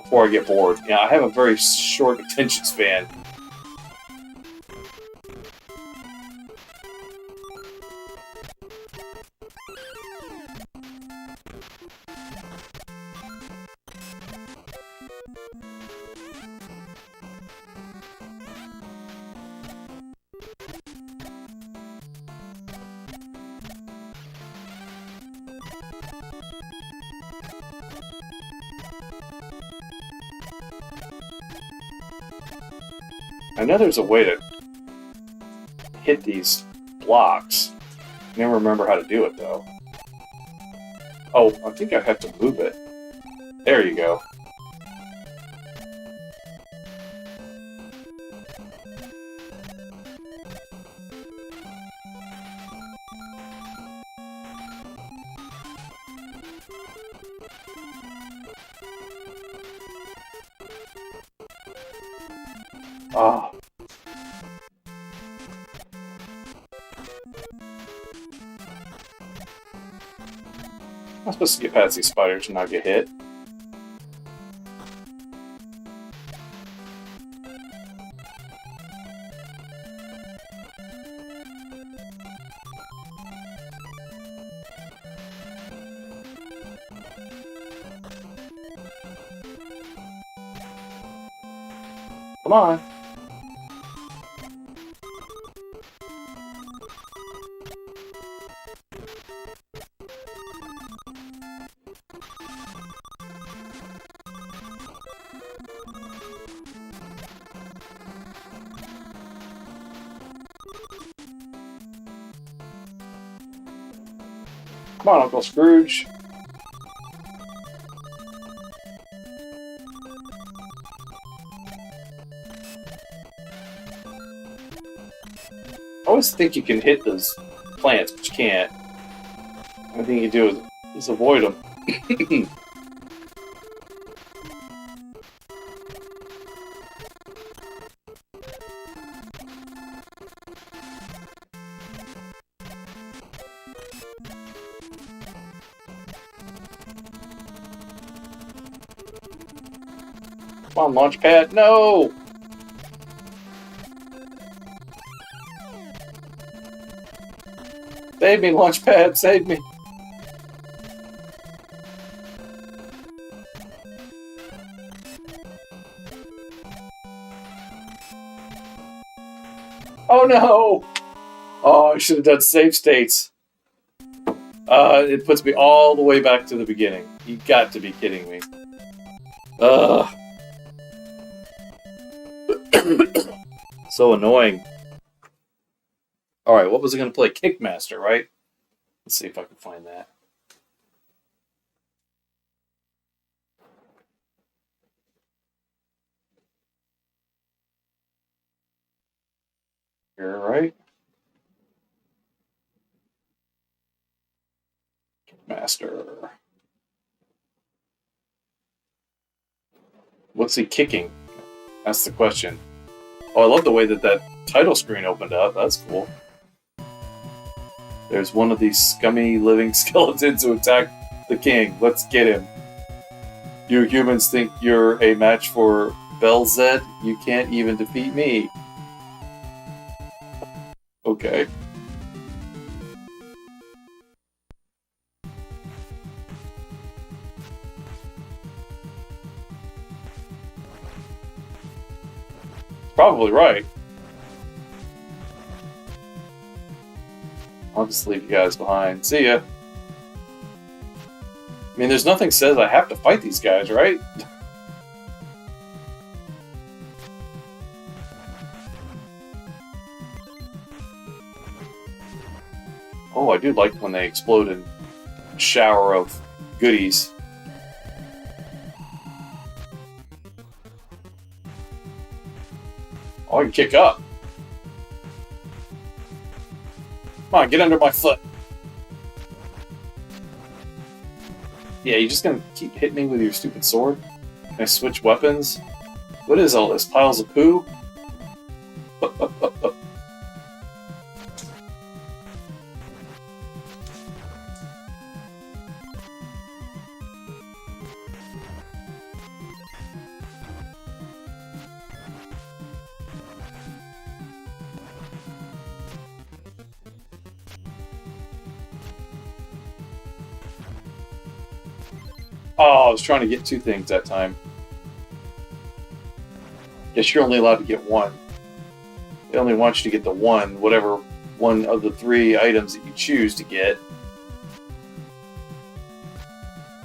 before I get bored. Yeah, I have a very short attention span. I know there's a way to hit these blocks. I never remember how to do it, though. Oh, I think I have to move it. There you go. Ah. I'm supposed to get past these spiders and not get hit. Come on. Come on, Uncle Scrooge. I always think you can hit those plants, but you can't. The only thing you do is avoid them. Come on, launch pad. No! Save me, launch pad. Save me. Oh no! Oh, I should have done save states. It puts me all the way back to the beginning. You got to be kidding me. Ugh. So annoying. Alright, what was I going to play? Kickmaster, right? Let's see if I can find that. Here, right? Kickmaster. What's he kicking? That's the question. Oh, I love the way that title screen opened up. That's cool. There's one of these scummy living skeletons who attack the king. Let's get him. You humans think you're a match for Belzed? You can't even defeat me. Okay. Probably right. I'll just leave you guys behind. See ya. I mean, there's nothing says I have to fight these guys, right? Oh, I do like when they explode in a shower of goodies. Oh, I can kick up. Come on, get under my foot. Yeah, you just gonna keep hitting me with your stupid sword? Can I switch weapons? What is all this? Piles of poo? Oh, I was trying to get two things that time. Guess you're only allowed to get one. They only want you to get the one, whatever one of the three items that you choose to get.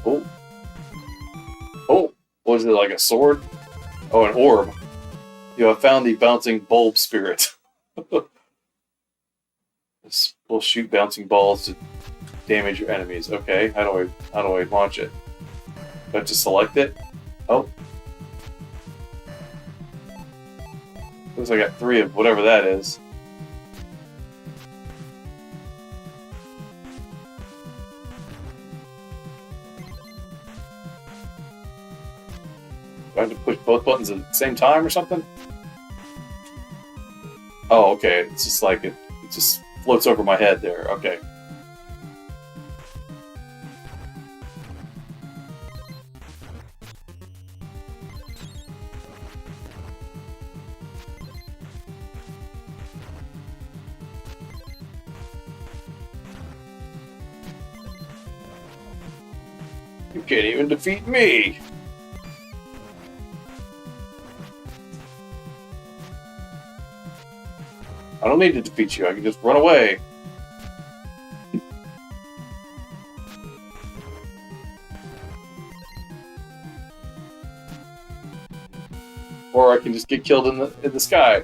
Oh. Oh, was it like a sword? Oh, an orb. You have found the bouncing bulb spirit. This will shoot bouncing balls to damage your enemies. Okay, how do I launch it? Do I have to select it? Oh. Looks like I got three of whatever that is. Do I have to push both buttons at the same time or something? Oh, okay. It's just like it just floats over my head there. Okay. You can't even defeat me! I don't need to defeat you, I can just run away. Or I can just get killed in the sky.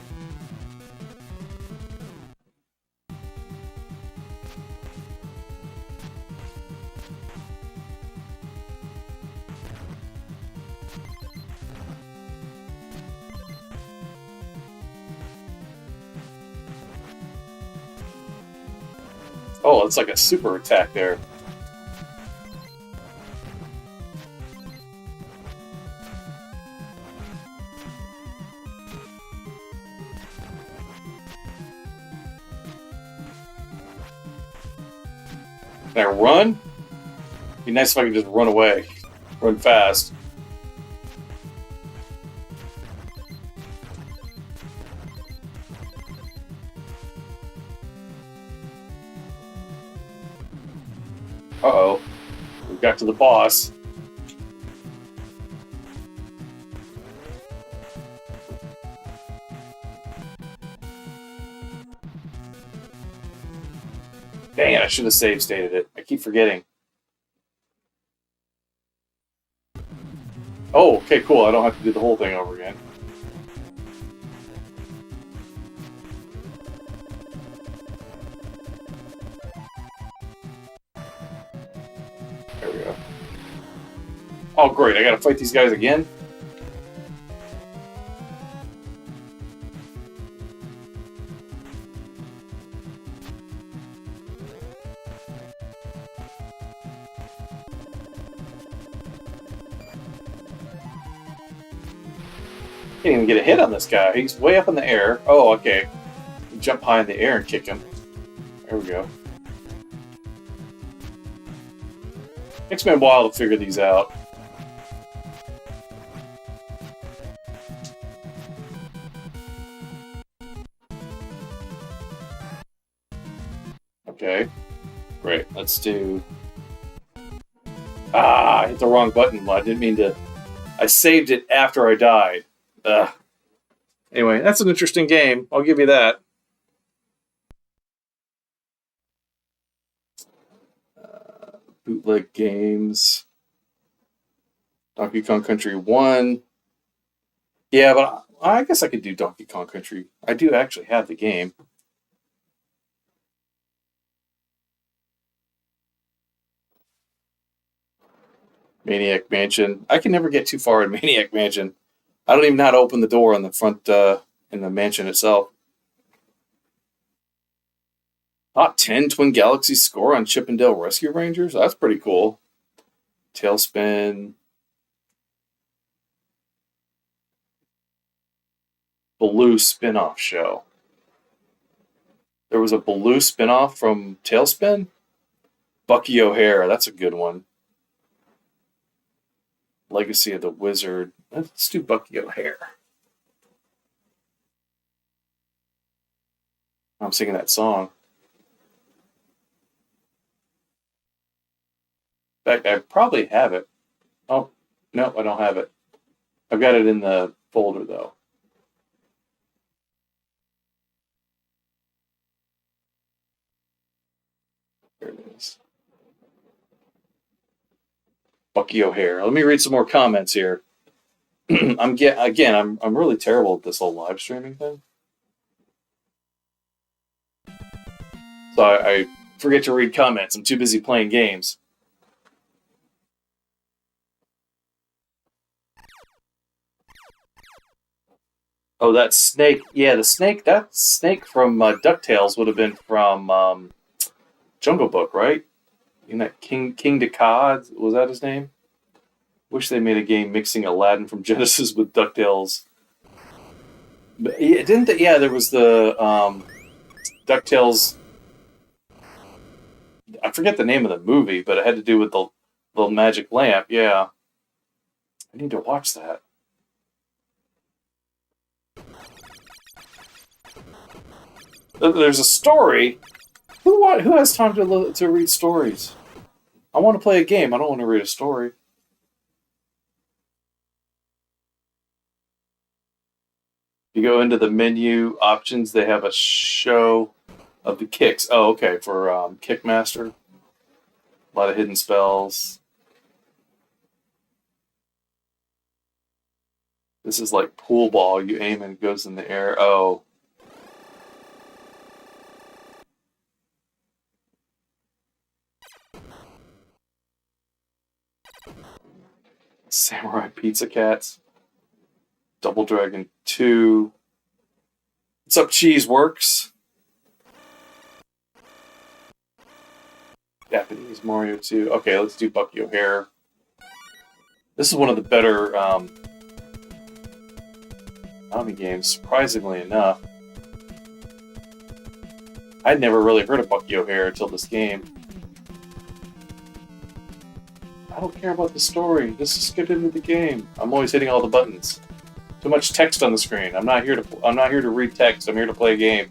Oh, it's like a super attack there. Can I run? Be nice if I could just run away. Run fast. Uh-oh. We got to the boss. Dang it, I should have save stated it. I keep forgetting. Oh, okay, cool. I don't have to do the whole thing over again. There we go. Oh, great. I gotta fight these guys again? Can't even get a hit on this guy. He's way up in the air. Oh, okay. Jump high in the air and kick him. There we go. Takes me a while to figure these out. Okay. Great. Let's do... Ah, I hit the wrong button. I didn't mean to... I saved it after I died. Ugh. Anyway, that's an interesting game. I'll give you that. Bootleg games. Donkey Kong Country 1. Yeah, but I guess I could do Donkey Kong Country. I do actually have the game. Maniac Mansion. I can never get too far in Maniac Mansion. I don't even know how to open the door on the front in the mansion itself. Top 10 Twin Galaxies score on Chip 'n Dale Rescue Rangers? That's pretty cool. Tailspin. Baloo spin-off show. There was a Baloo spin-off from Tailspin? Bucky O'Hare, that's a good one. Legacy of the Wizard. Let's do Bucky O'Hare. I'm singing that song. In fact, I probably have it. Oh, no, I don't have it. I've got it in the folder, though. There it is. Bucky O'Hare. Let me read some more comments here. I'm really terrible at this whole live streaming thing. So I forget to read comments. I'm too busy playing games. Oh, that snake. Yeah, the snake. That snake from DuckTales would have been from Jungle Book, right? You know, King Decad, was that his name? Wish they made a game mixing Aladdin from Genesis with DuckTales. But didn't they? Yeah, there was the DuckTales. I forget the name of the movie, but it had to do with the magic lamp. Yeah, I need to watch that. There's a story. Who has time to read stories? I want to play a game. I don't want to read a story. You go into the menu options. They have a show of the kicks. Oh, okay. For Kickmaster. A lot of hidden spells. This is like pool ball. You aim and it goes in the air. Oh. Samurai Pizza Cats. Double Dragon 2. What's up, Cheese Works? Japanese Mario 2. Okay, let's do Bucky O'Hare. This is one of the better Konami games, surprisingly enough. I'd never really heard of Bucky O'Hare until this game. I don't care about the story. Just get into the game. I'm always hitting all the buttons. Too much text on the screen. I'm not here to read text. I'm here to play a game.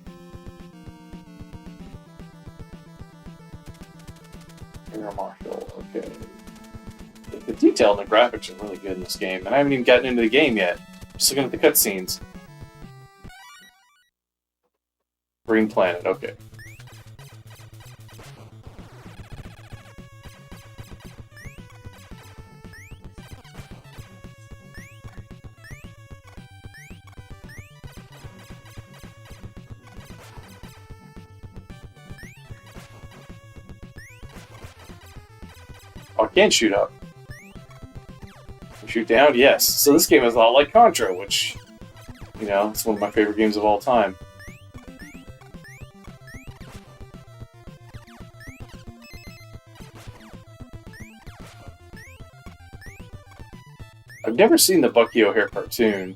Air Marshal. Okay. The detail and the graphics are really good in this game, and I haven't even gotten into the game yet. I'm just looking at the cutscenes. Green Planet. Okay. Oh, I can shoot up. Shoot down? Yes. So this game is a lot like Contra, which, you know, it's one of my favorite games of all time. I've never seen the Bucky O'Hare cartoon.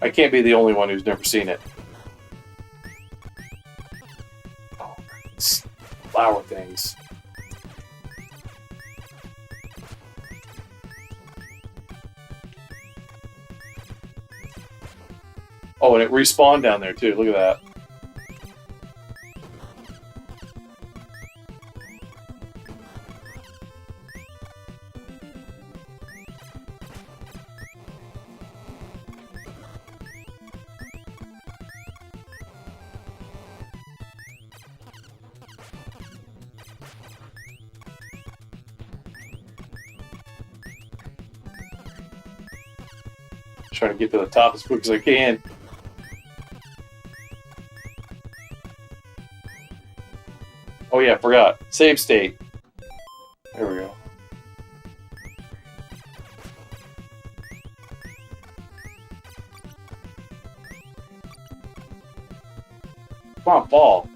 I can't be the only one who's never seen it. Oh, these flower things. Oh, and it respawned down there too. Look at that. Trying to get to the top as quick as I can. Oh yeah, forgot. Save state. There we go. Come on, fall.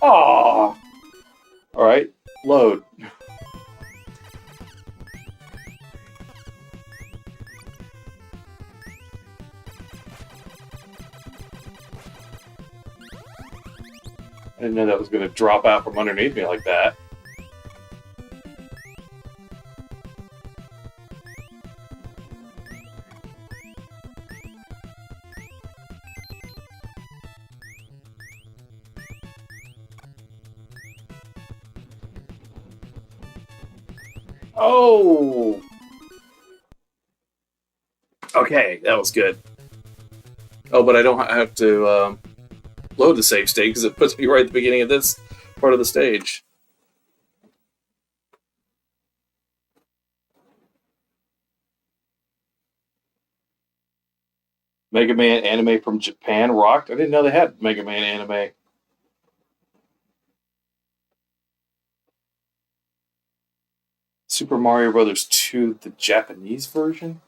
Aww. Alright, load. I didn't know that was going to drop out from underneath me like that. Oh! Okay, that was good. Oh, but I don't have to load the save state because it puts me right at the beginning of this part of the stage. Mega Man anime from Japan rocked. I didn't know they had Mega Man anime. Super Mario Brothers 2, the Japanese version?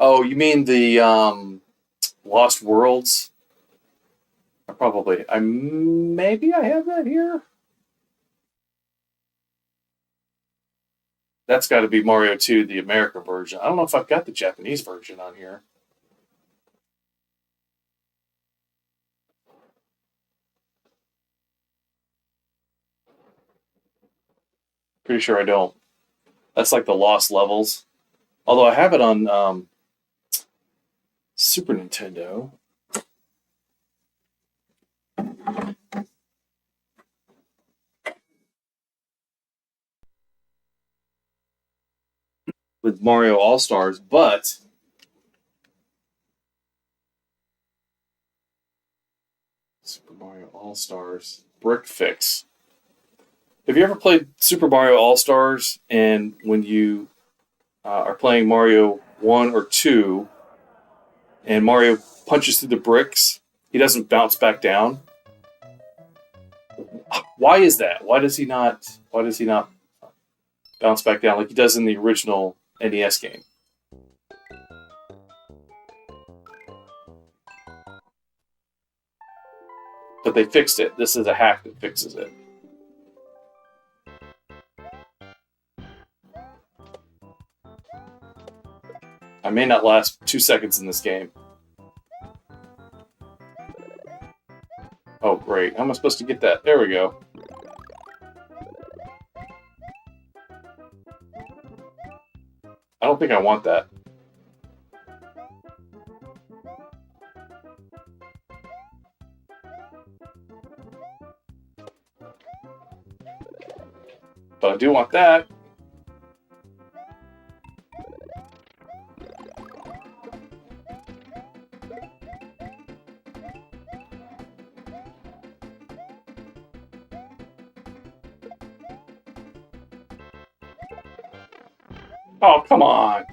Oh, you mean the Lost Worlds? Maybe I have that here. That's got to be Mario 2, the American version. I don't know if I've got the Japanese version on here. Pretty sure I don't. That's like the Lost Levels. Although I have it on Super Nintendo. With Mario All Stars, but Super Mario All Stars Brick Fix. Have you ever played Super Mario All Stars and when you are playing Mario 1 or 2 and Mario punches through the bricks, he doesn't bounce back down? Why is that? Why does he not bounce back down like he does in the original NES game? But they fixed it. This is a hack that fixes it. I may not last 2 seconds in this game. Oh, great. How am I supposed to get that? There we go. I don't think I want that. But I do want that. Oh, come on.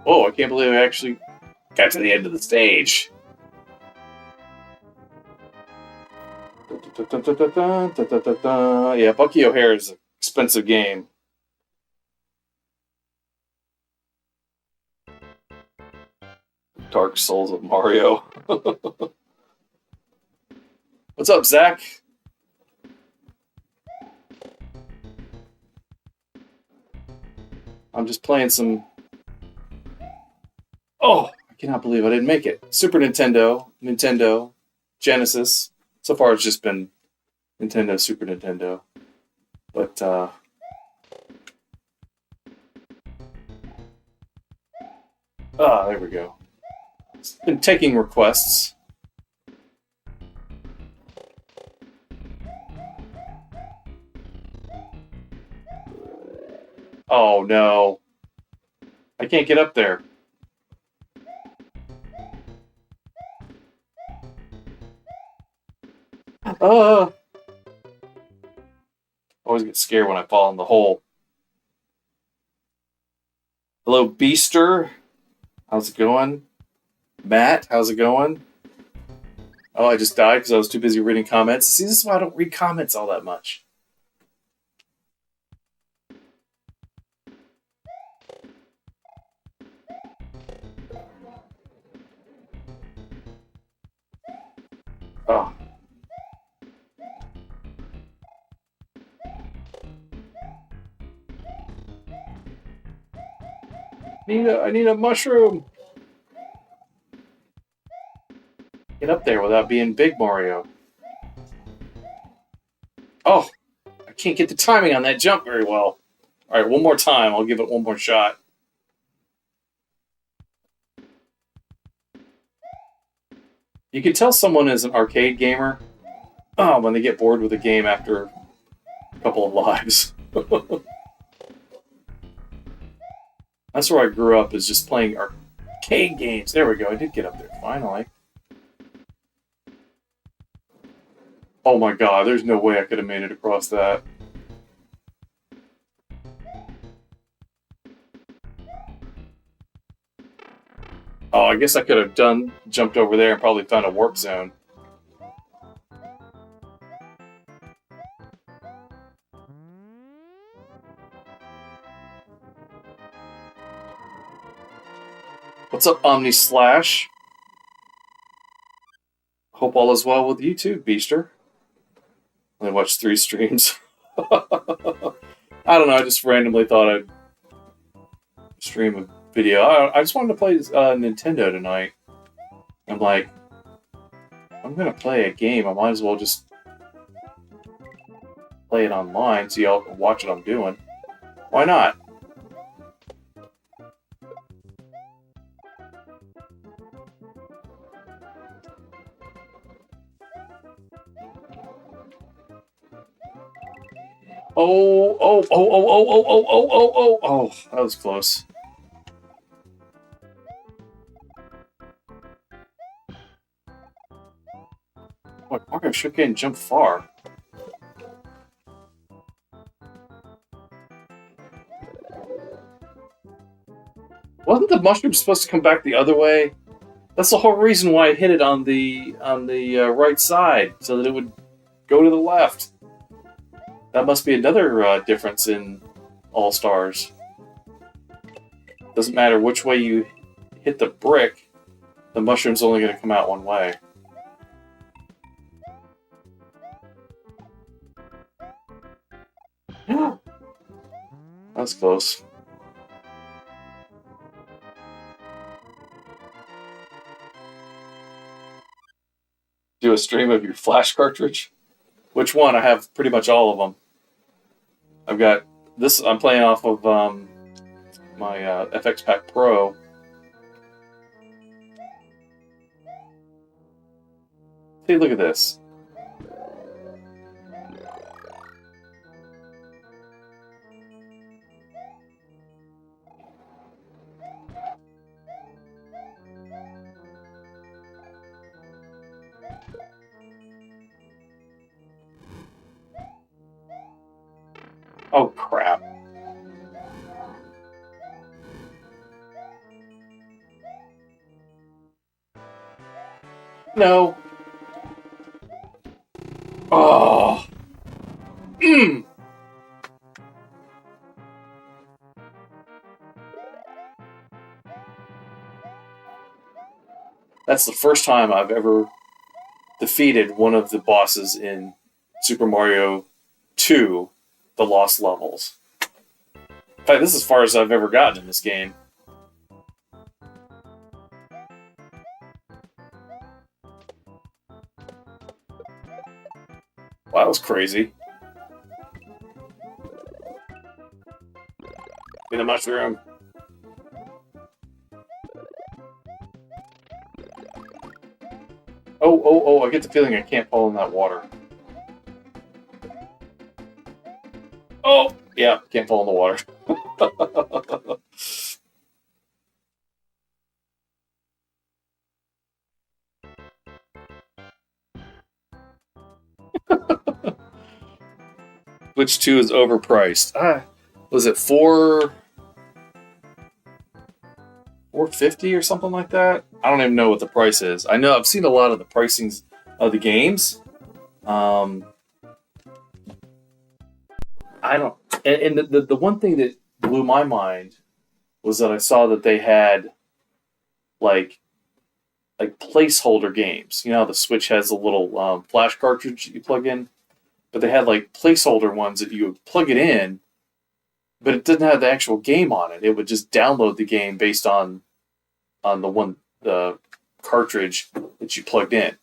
Oh, I can't believe I actually got to the end of the stage. Yeah, Bucky O'Hare is an expensive game. Dark Souls of Mario. What's up, Zach? I'm just playing some. Oh, I cannot believe I didn't make it. Super Nintendo, Nintendo, Genesis. So far, it's just been Nintendo, Super Nintendo. But, there we go. It's been taking requests. Oh, no. I can't get up there. Uh, always get scared when I fall in the hole. Hello, Beaster. How's it going? Matt, how's it going? Oh, I just died because I was too busy reading comments. See, this is why I don't read comments all that much. Oh. I need a mushroom. Get up there without being big Mario. Oh, I can't get the timing on that jump very well. All right, one more time. I'll give it one more shot. You can tell someone is an arcade gamer when they get bored with a game after a couple of lives. That's where I grew up, is just playing arcade games. There we go. I did get up there finally. Oh my god, there's no way I could have made it across that. Oh, I guess I could have jumped over there and probably found a warp zone. What's up, Omni Slash? Hope all is well with you too, Beaster. I watched 3 streams. I don't know. I just randomly thought I'd stream a video. I just wanted to play Nintendo tonight. I'm like, I'm gonna play a game. I might as well just play it online so y'all can watch what I'm doing. Why not? Oh, that was close. What, Mario sure can jump far. Wasn't the mushroom supposed to come back the other way? That's the whole reason why I hit it on the right side, so that it would go to the left. That must be another difference in All Stars. Doesn't matter which way you hit the brick, the mushroom's only going to come out one way. That's close. Do a stream of your flash cartridge? Which one? I have pretty much all of them. I've got this. I'm playing off of my FX Pack Pro. Hey, look at this. Oh, crap. No. Oh. Mm. That's the first time I've ever defeated one of the bosses in Super Mario 2, The Lost Levels. In fact, this is as far as I've ever gotten in this game. Wow, that was crazy. In a mushroom. Oh, I get the feeling I can't fall in that water. Oh, yeah, can't fall in the water. Which 2 is overpriced? Was it 450 or something like that? I don't even know what the price is. I know I've seen a lot of the pricings of the games. I don't. And the one thing that blew my mind was that I saw that they had like placeholder games. You know how the Switch has a little flash cartridge you plug in, but they had like placeholder ones that you would plug it in, but it didn't have the actual game on it. It would just download the game based on the cartridge that you plugged in.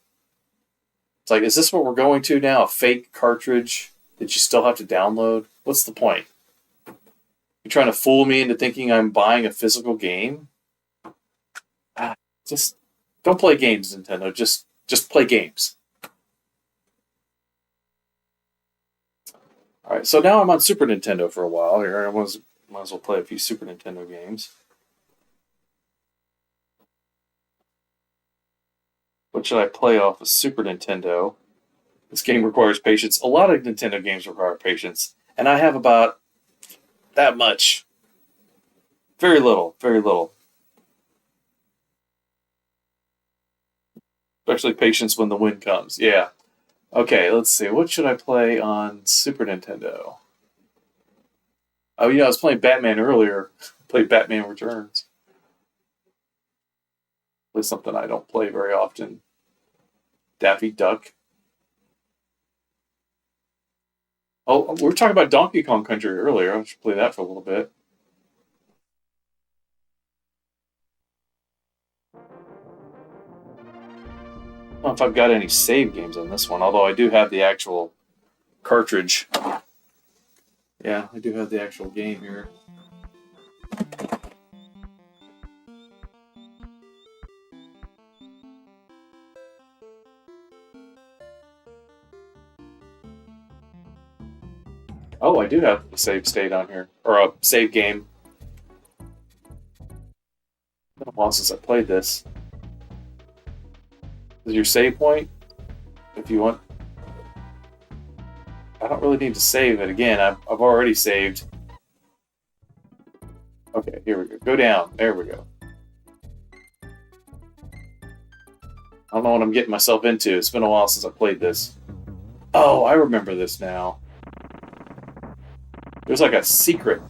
It's like, is this what we're going to now? A fake cartridge that you still have to download? What's the point? You're trying to fool me into thinking I'm buying a physical game? Just don't play games, Nintendo. Just play games. All right, so now I'm on Super Nintendo for a while here. I might as well play a few Super Nintendo games. What should I play off of Super Nintendo? This game requires patience. A lot of Nintendo games require patience, and I have about that much. Very little, very little. Especially patience when the wind comes. Yeah. Okay, let's see. What should I play on Super Nintendo? Oh, I was playing Batman earlier. Played Batman Returns. Play something I don't play very often. Daffy Duck. Oh, we were talking about Donkey Kong Country earlier. I should play that for a little bit. I don't know if I've got any save games on this one, although I do have the actual cartridge. Yeah, I do have the actual game here. Oh, I do have a save state on here, or a save game. It's been a while since I played this. Is your save point? If you want, I don't really need to save it again. I've already saved. Okay, here we go. Go down. There we go. I don't know what I'm getting myself into. It's been a while since I played this. Oh, I remember this now. There's like a secret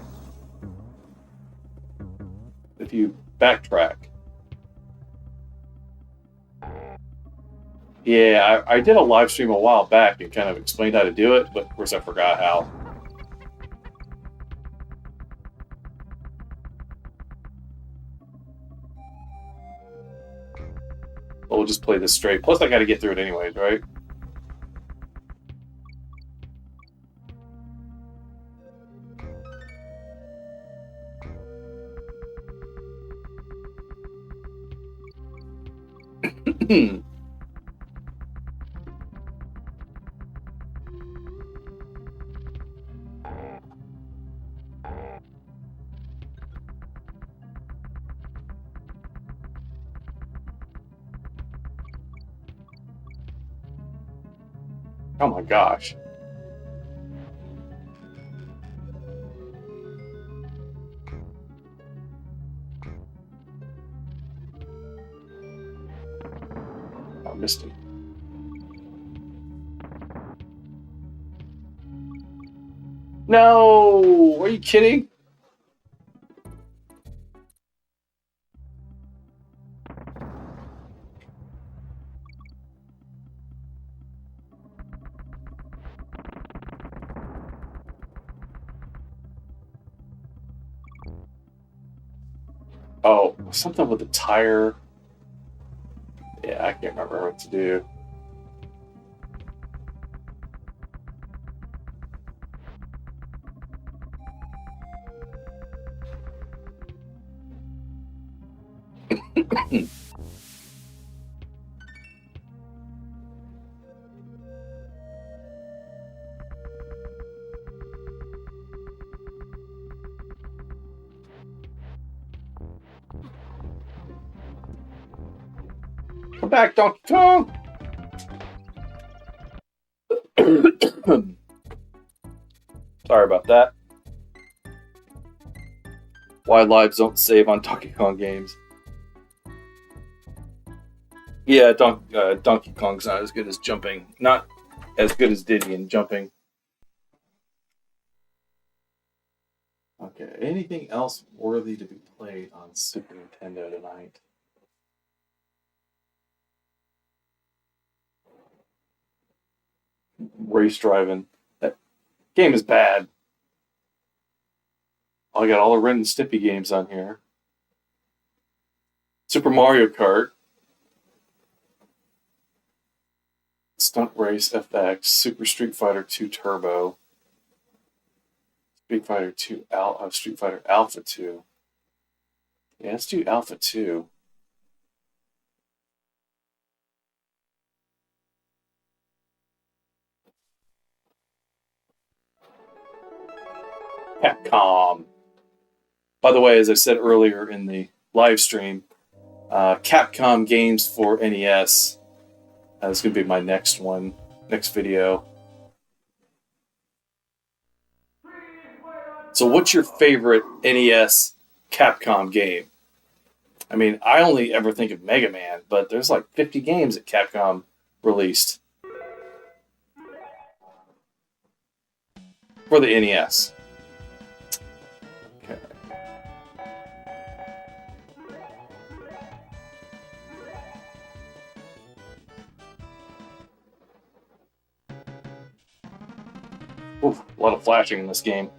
if you backtrack. Yeah, I did a live stream a while back and kind of explained how to do it, but of course I forgot how. But we'll just play this straight. Plus, I got to get through it anyways, right? Oh my gosh. missed him. No! Are you kidding? Oh, something with the tire. Yeah, I can't remember what to do. Come back, Donkey Kong! Sorry about that. Why lives don't save on Donkey Kong games. Yeah, Donkey Kong's not as good as jumping. Not as good as Diddy in jumping. Okay, anything else worthy to be played on Super Nintendo tonight? Race driving. That game is bad. I got all the Ren and Stimpy games on here. Super Mario Kart. Stunt Race FX. Super Street Fighter 2 Turbo. Street Fighter 2 Street Fighter Alpha 2. Yeah, let's do Alpha 2. Capcom. By the way, as I said earlier in the live stream, Capcom games for NES. That's going to be my next video. So what's your favorite NES Capcom game? I mean, I only ever think of Mega Man, but there's like 50 games that Capcom released for the NES. Okay. Oof, a lot of flashing in this game.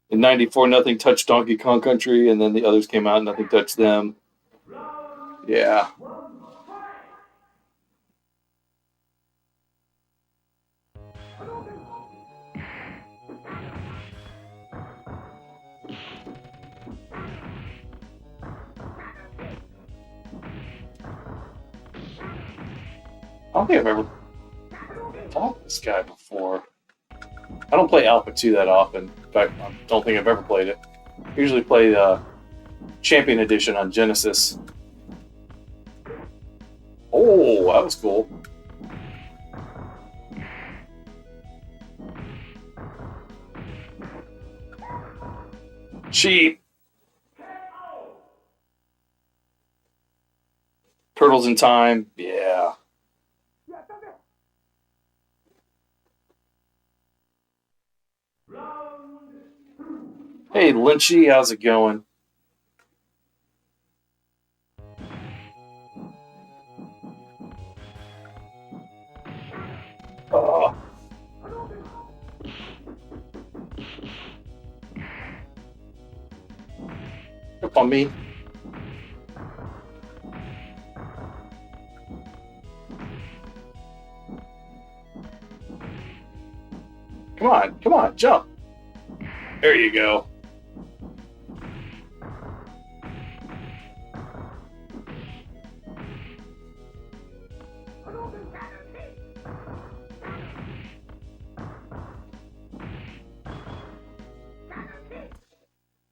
In '94, nothing touched Donkey Kong Country, and then the others came out, and nothing touched them. Yeah. I don't think I've ever fought this guy before. I don't play Alpha 2 that often. In fact, I don't think I've ever played it. I usually play the Champion Edition on Genesis. Oh, that was cool. Cheap. Turtles in Time. Yeah. Hey, Lynchy, how's it going? Up on me. Come on, jump. There you go.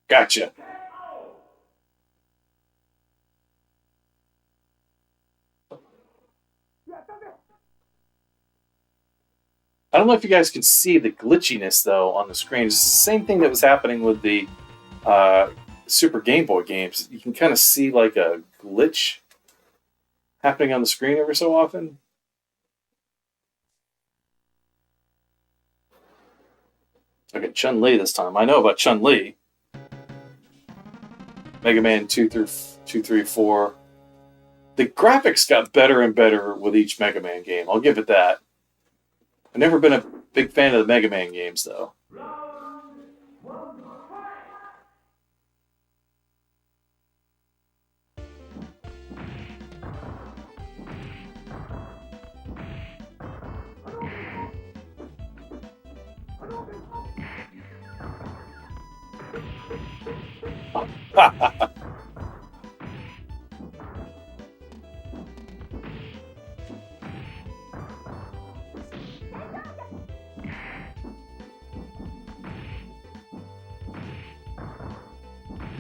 Gotcha. I don't know if you guys can see the glitchiness, though, on the screen. It's the same thing that was happening with the Super Game Boy games. You can kind of see like a glitch happening on the screen every so often. Okay, Chun-Li this time. I know about Chun-Li. Mega Man 2 through 2, 3, 4. The graphics got better and better with each Mega Man game. I'll give it that. I've never been a big fan of the Mega Man games, though.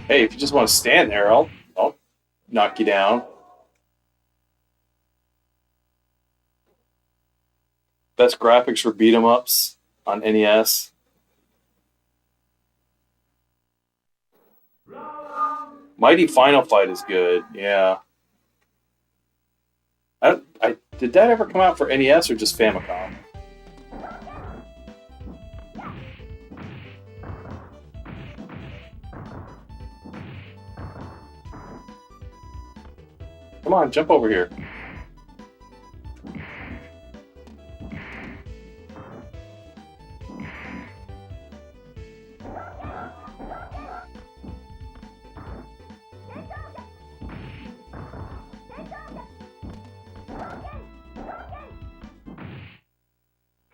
Hey, if you just want to stand there, I'll knock you down. Best graphics for beat 'em ups on NES. Mighty Final Fight is good. Yeah. Did that ever come out for NES or just Famicom? Come on, jump over here.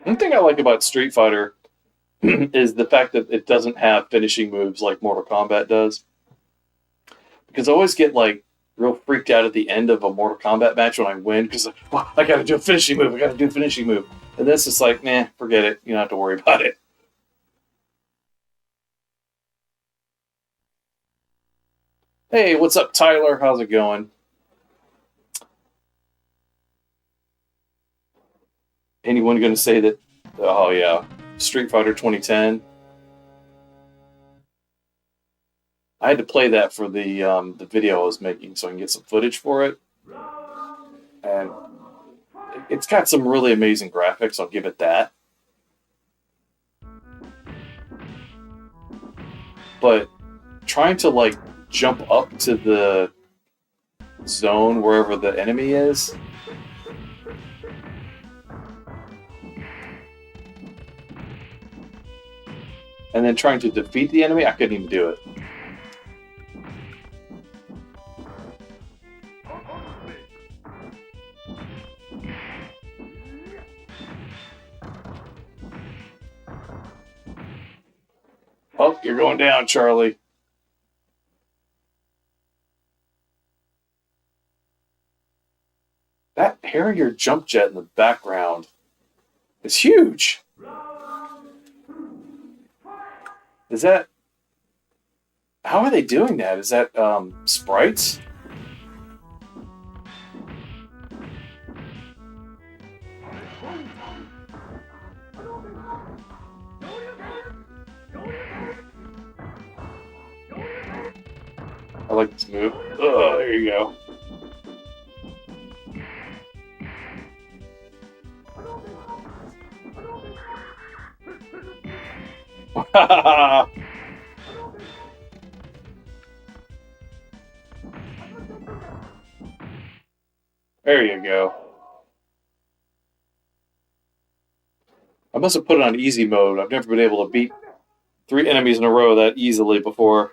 One thing I like about Street Fighter is the fact that it doesn't have finishing moves like Mortal Kombat does. Because I always get like real freaked out at the end of a Mortal Kombat match when I win because I got to do a finishing move. I got to do a finishing move. And this is like, nah, forget it. You don't have to worry about it. Hey, what's up, Tyler? How's it going? Anyone going to say that? Oh yeah, Street Fighter 2010. I had to play that for the video I was making so I can get some footage for it, and it's got some really amazing graphics. I'll give it that. But trying to like jump up to the zone wherever the enemy is. And then trying to defeat the enemy, I couldn't even do it. Oh, you're going down, Charlie. That Harrier jump jet in the background is huge. Is that... How are they doing that? Is that sprites? I like this move. Oh, there you go. There you go. I must have put it on easy mode. I've never been able to beat 3 enemies in a row that easily before.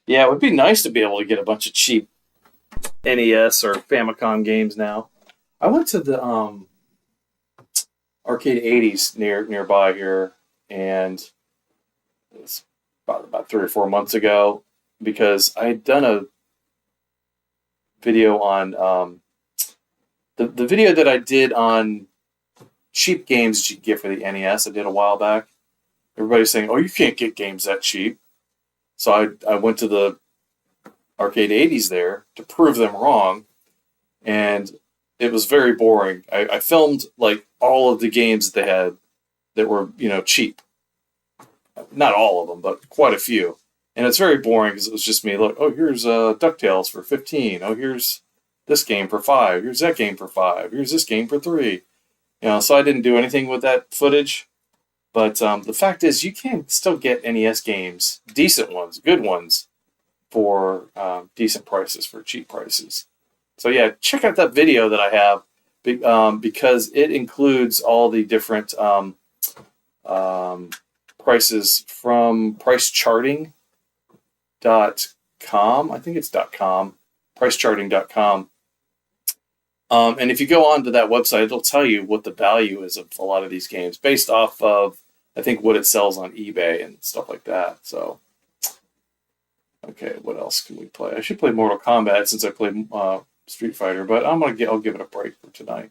Yeah, it would be nice to be able to get a bunch of cheap NES or Famicom games now. I went to the Arcade 80s nearby here, and it's about 3 or 4 months ago, because I had done a video on the video that I did on cheap games that you can get for the NES. I did a while back. Everybody's saying, "Oh, you can't get games that cheap." So I went to the Arcade 80s there to prove them wrong, and it was very boring. I filmed like all of the games that they had that were, cheap. Not all of them, but quite a few. And it's very boring because it was just me. Look, oh, here's DuckTales for 15. Oh, here's this game for 5. Here's that game for 5. Here's this game for 3. So I didn't do anything with that footage. But the fact is, you can still get NES games, decent ones, good ones, for decent prices, for cheap prices. So yeah, check out that video that I have because it includes all the different prices from pricecharting.com. I think it's .com, pricecharting.com. And if you go on to that website, it'll tell you what the value is of a lot of these games based off of, I think, what it sells on eBay and stuff like that. So, okay, what else can we play? I should play Mortal Kombat since I played Street Fighter, but I'll give it a break for tonight.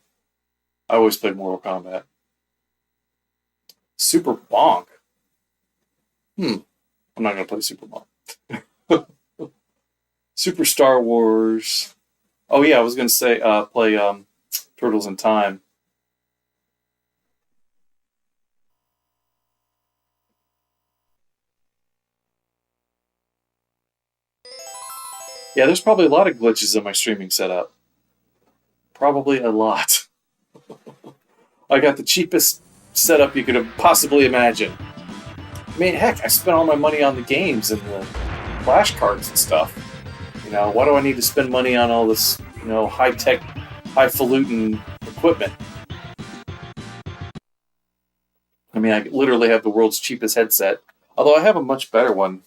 I always play Mortal Kombat. Super Bonk. I'm not going to play Super Bonk. Super Star Wars. Oh yeah, I was going to say play Turtles in Time. Yeah, there's probably a lot of glitches in my streaming setup. Probably a lot. I got the cheapest setup you could have possibly imagined. I mean, heck, I spent all my money on the games and the flash cards and stuff. Why do I need to spend money on all this, high-tech, highfalutin equipment? I mean, I literally have the world's cheapest headset. Although I have a much better one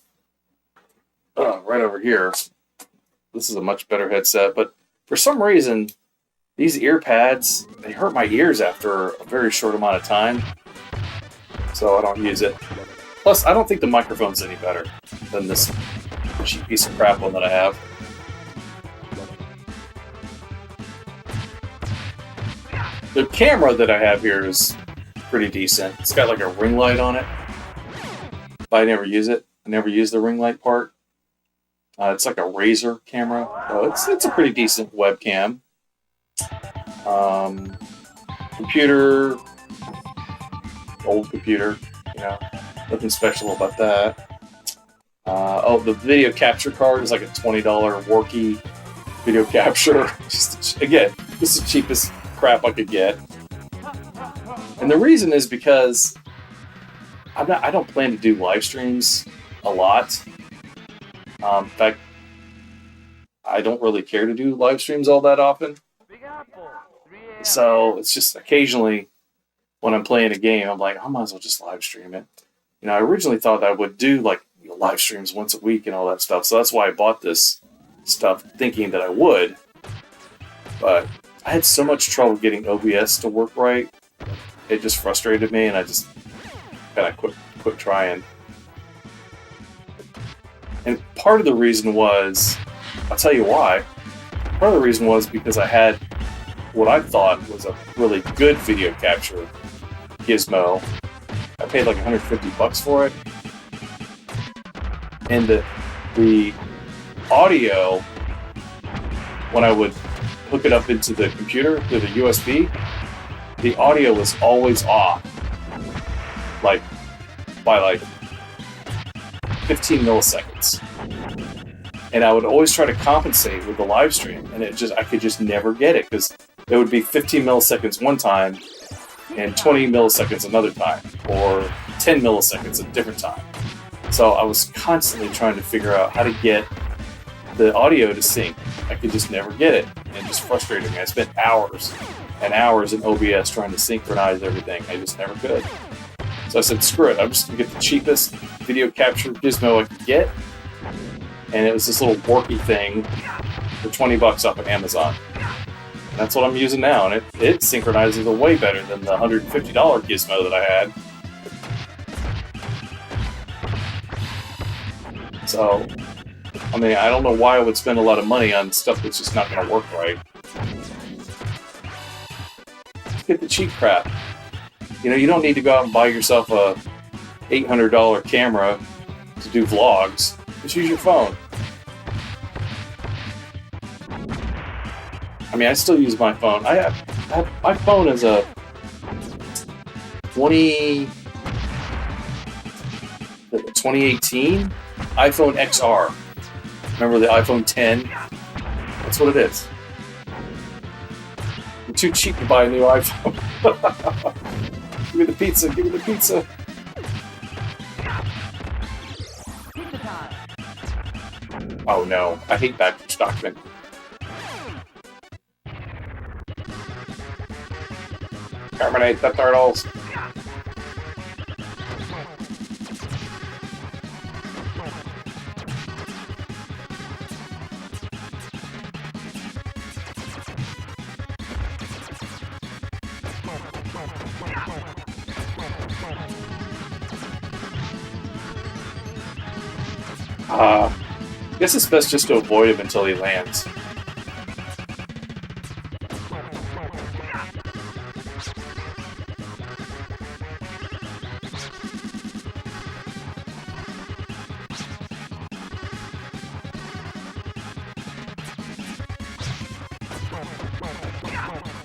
right over here. This is a much better headset. But for some reason, these ear pads, they hurt my ears after a very short amount of time. So I don't use it. Plus, I don't think the microphone's any better than this cheap piece of crap one that I have. The camera that I have here is pretty decent. It's got like a ring light on it, but I never use it. I never use the ring light part. It's like a Razer camera, so it's a pretty decent webcam. Computer, old computer, nothing special about that. The video capture card is like a $20 Worky video capture. This is the cheapest crap I could get. And the reason is because I don't plan to do live streams a lot. In fact, I don't really care to do live streams all that often. So it's just occasionally when I'm playing a game, I'm like, I might as well just live stream it. I originally thought that I would do like live streams once a week and all that stuff. So that's why I bought this stuff thinking that I would. But I had so much trouble getting OBS to work right. It just frustrated me, and I just kind of quit trying. And part of the reason was, I'll tell you why. Part of the reason was because I had what I thought was a really good video capture gizmo. I paid like $150 for it. And the audio, when I would hook it up into the computer through the USB, the audio was always off. By 15 milliseconds. And I would always try to compensate with the live stream, and I could just never get it, because it would be 15 milliseconds one time and 20 milliseconds another time, or 10 milliseconds a different time. So I was constantly trying to figure out how to get the audio to sync. I could just never get it, and it just frustrated me. I spent hours and hours in OBS trying to synchronize everything. I just never could. So I said, screw it, I'm just going to get the cheapest video capture gizmo I could get. And it was this little Worky thing for $20 off of Amazon. And that's what I'm using now, and it synchronizes way better than the $150 gizmo that I had. So, I mean, I don't know why I would spend a lot of money on stuff that's just not going to work right. Just get the cheap crap. You don't need to go out and buy yourself a $800 camera to do vlogs. Just use your phone. I mean, I still use my phone. My phone is a 2018 iPhone XR. Remember the iPhone 10? That's what it is. I'm too cheap to buy a new iPhone. Give me the pizza. Give me the pizza. Oh no, I hate backwards document. Terminate the turtles. I guess it's best just to avoid him until he lands.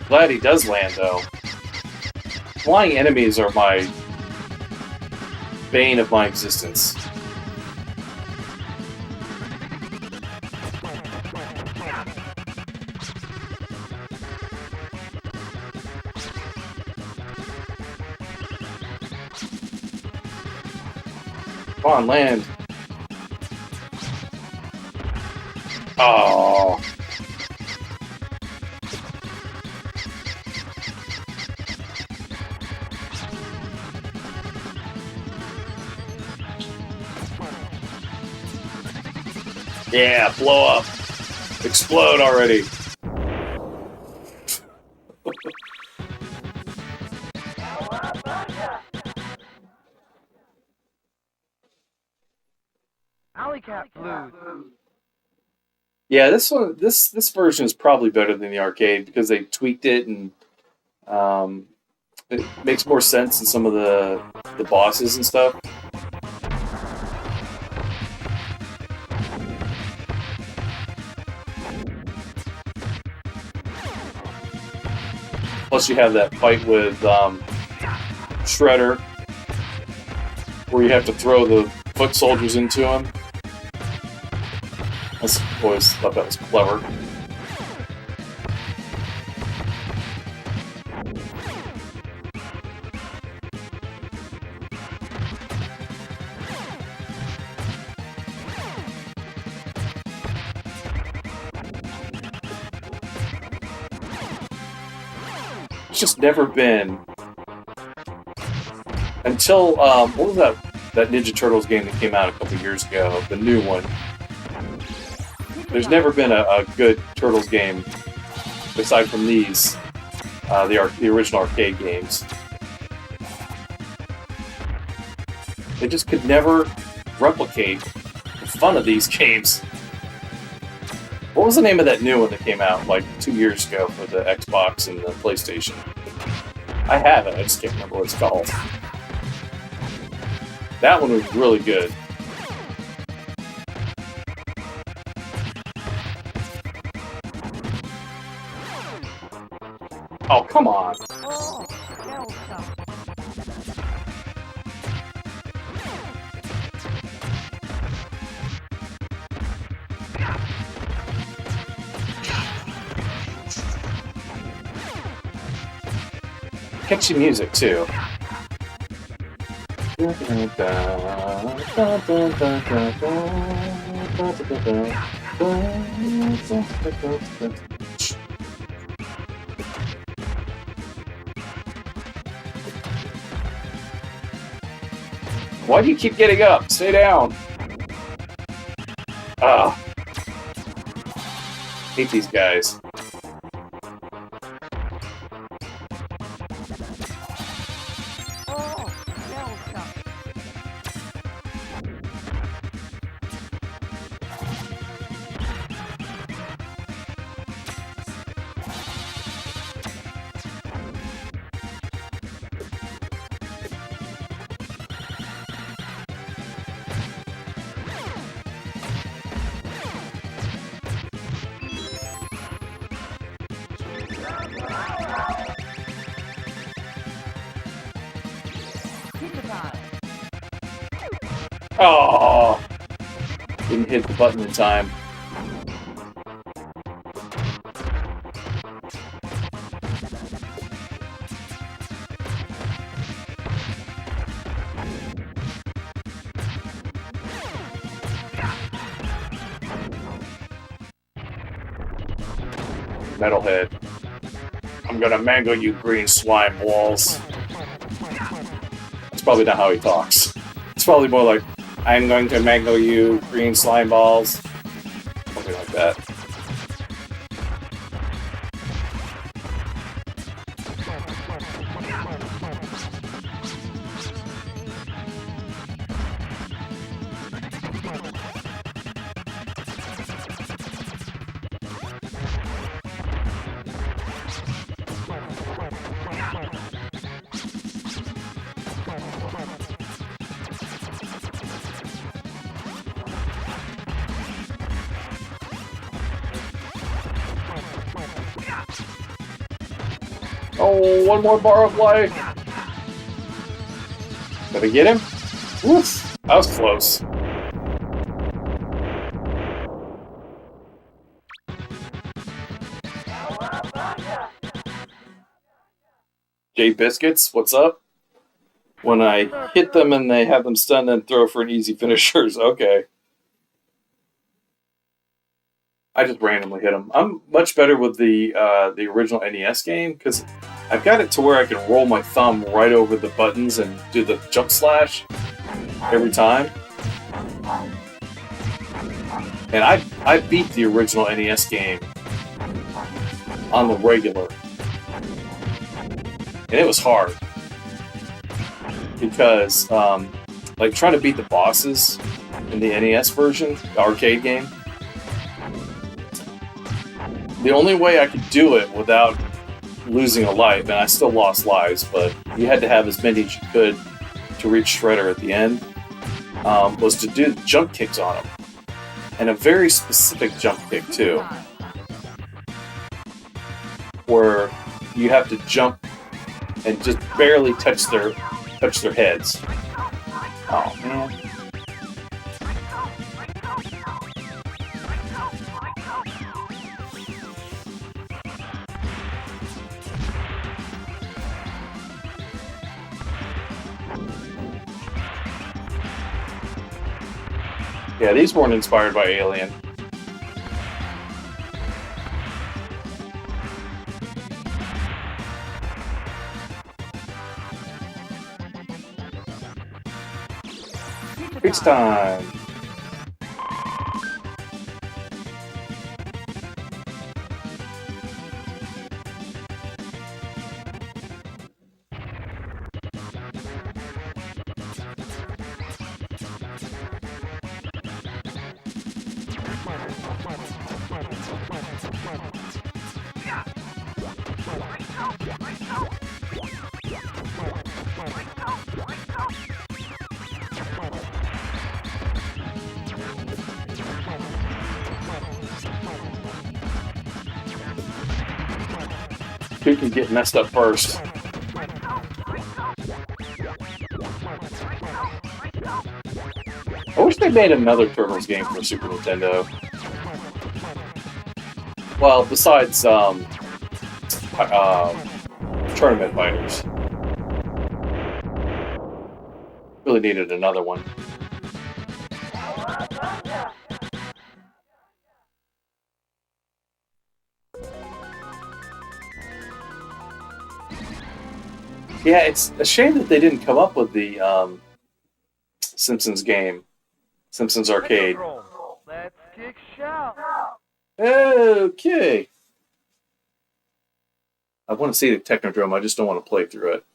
Glad he does land, though. Flying enemies are my bane of my existence. Come on, land. Oh. Yeah, blow up. Explode already. Alley Cat Blues. Yeah, this version is probably better than the arcade because they tweaked it and it makes more sense in some of the bosses and stuff. Plus, you have that fight with Shredder, where you have to throw the foot soldiers into him. I always thought that was clever. It's just never been until what was that Ninja Turtles game that came out a couple years ago, the new one. There's never been a good Turtles game aside from these, the original arcade games. They just could never replicate the fun of these games. What was the name of that new one that came out like 2 years ago for the Xbox and the PlayStation? I have it, I just can't remember what it's called. That one was really good. Oh, come on. Oh, Delta. Catchy music, too. Why do you keep getting up? Stay down. Ugh. Hate these guys. Oh, Delta. Oh! Didn't hit the button in time. Metalhead. I'm gonna mangle you, green slime walls. That's probably not how he talks. It's probably more like, I'm going to mangle you, green slime balls. Something like that. Oh, one more bar of life. Did I get him? Oof, that was close. Jay Biscuits, what's up? When I hit them and they have them stunned and throw for an easy finishers. Okay. I just randomly hit them. I'm much better with the original NES game because I've got it to where I can roll my thumb right over the buttons and do the jump slash every time. And I beat the original NES game on the regular. And it was hard. Because, like, trying to beat the bosses in the NES version, the arcade game, the only way I could do it without losing a life, and I still lost lives, but you had to have as many as you could to reach Shredder at the end, was to do jump kicks on him. And a very specific jump kick, too. Where you have to jump and just barely touch their heads. Oh, man. Yeah, these weren't inspired by Alien. It's time! Who can get messed up first? I wish they made another Turtles game for Super Nintendo. Well, besides Tournament Fighters. Really needed another one. Yeah, it's a shame that they didn't come up with the Simpsons game, Simpsons Arcade. Let's kick shout. Okay. I want to see the Technodrome, I just don't want to play through it.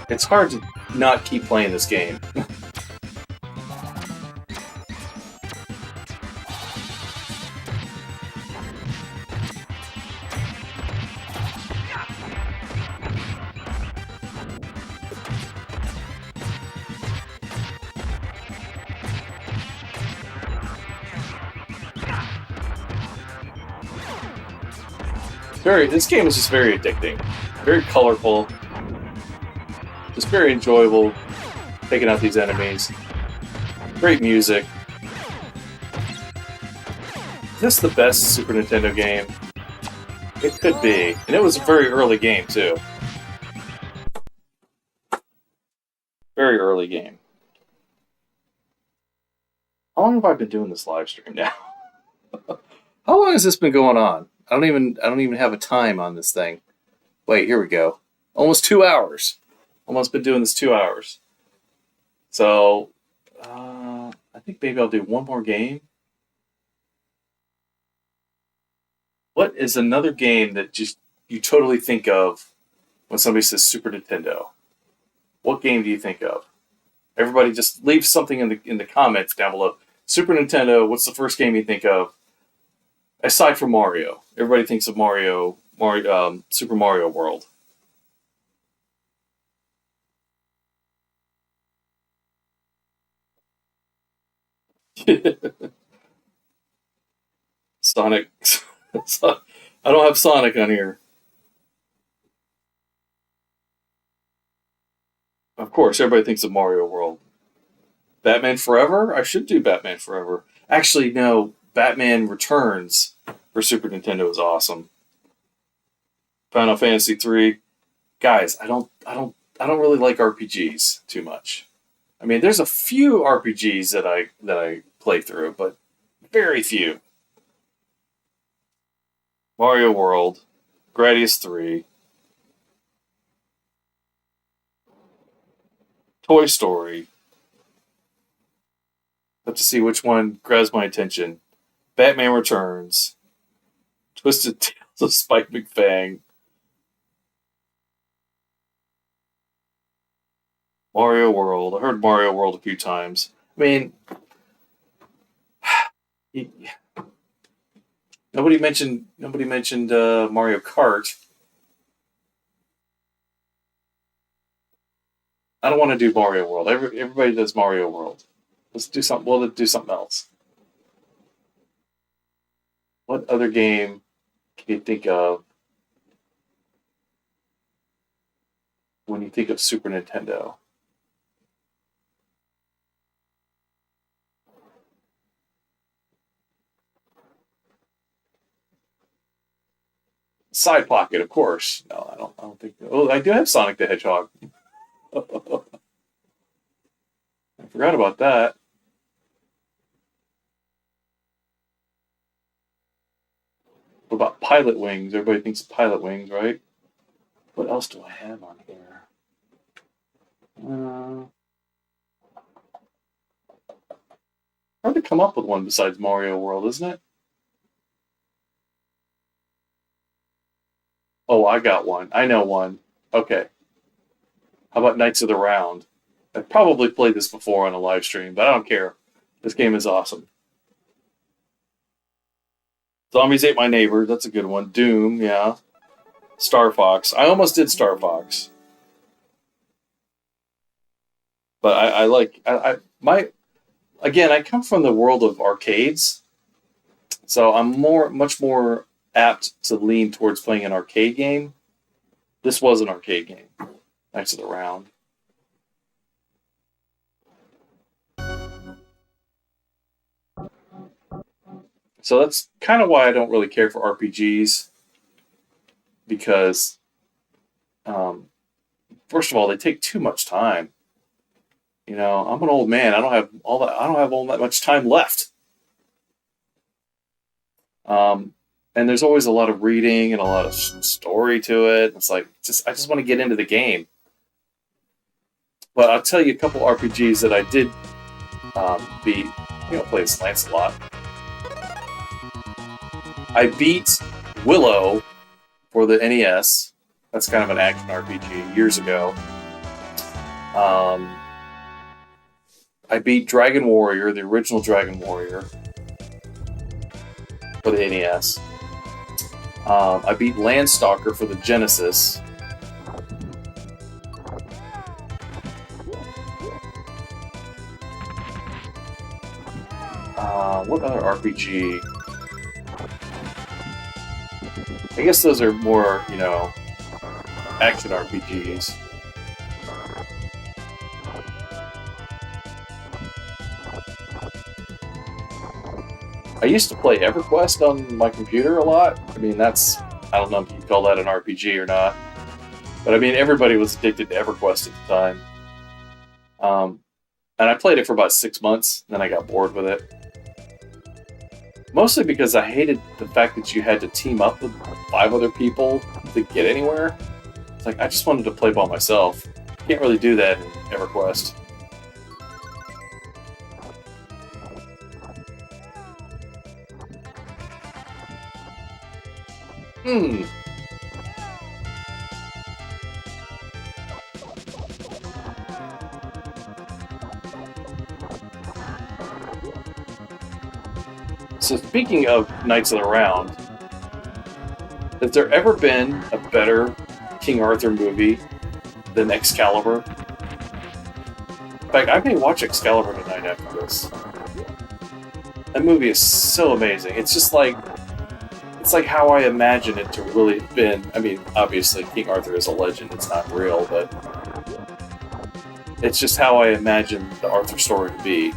It's hard to not keep playing this game. This game is just very addicting, very colorful. it's very enjoyable taking out these enemies. Great music. Is this the best Super Nintendo game? It could be. And it was a very early game, too. Very early game. How long have I been doing this live stream now? How long has this been going on? I don't even have a time on this thing. Wait, here we go. Almost 2 hours. Almost been doing this 2 hours. So, I think maybe I'll do one more game. What is another game that just you totally think of when somebody says Super Nintendo? What game do you think of? Everybody just leave something in the comments down below. Super Nintendo, what's the first game you think of? Aside from Mario. Everybody thinks of Super Mario World. Sonic. I don't have Sonic on here. Of course, everybody thinks of Mario World. Batman Forever? I should do Batman Forever. Actually, no. Batman Returns for Super Nintendo is awesome. Final Fantasy 3. Guys, I don't really like RPGs too much. I mean, there's a few RPGs that I play through, but very few. Mario World, Gradius 3, Toy Story. Have to see which one grabs my attention. Batman Returns, Twisted Tales of Spike McFang, Mario World. I heard Mario World a few times. I mean, nobody mentioned Mario Kart. I don't want to do Mario World. Everybody does Mario World. Let's do something. We'll do something else. What other game can you think of when you think of Super Nintendo? Side Pocket, of course. No, I don't think. Oh, I do have Sonic the Hedgehog. I forgot about that. What about Pilot Wings? Everybody thinks of Pilot Wings, right? What else do I have on here? Hard to come up with one besides Mario World, isn't it? Oh, I got one. I know one. Okay. How about Knights of the Round? I've probably played this before on a live stream, but I don't care. This game is awesome. Zombies Ate My Neighbor. That's a good one. Doom, yeah. Star Fox. I almost did Star Fox. But I come from the world of arcades, so I'm much more apt to lean towards playing an arcade game. This was an arcade game. Knights of the Round. So that's kind of why I don't really care for RPGs, because, first of all, they take too much time. You know, I'm an old man. I don't have all that much time left. And there's always a lot of reading and a lot of story to it. It's like I just want to get into the game. But I'll tell you a couple RPGs that I did beat. Play as Lancelot. I beat Willow for the NES. That's kind of an action RPG years ago. I beat Dragon Warrior, the original Dragon Warrior, for the NES. I beat Landstalker for the Genesis. What other RPG? I guess those are more, action RPGs. I used to play EverQuest on my computer a lot. I mean, that's, I don't know if you call that an RPG or not. But I mean, everybody was addicted to EverQuest at the time. And I played it for about 6 months, then I got bored with it. Mostly because I hated the fact that you had to team up with 5 other people to get anywhere. It's like, I just wanted to play by myself. Can't really do that in EverQuest. So speaking of Knights of the Round, has there ever been a better King Arthur movie than Excalibur? In fact, I may watch Excalibur tonight after this. That movie is so amazing. It's just like, it's like how I imagine it to really have been. I mean, obviously King Arthur is a legend, it's not real, but it's just how I imagine the Arthur story to be.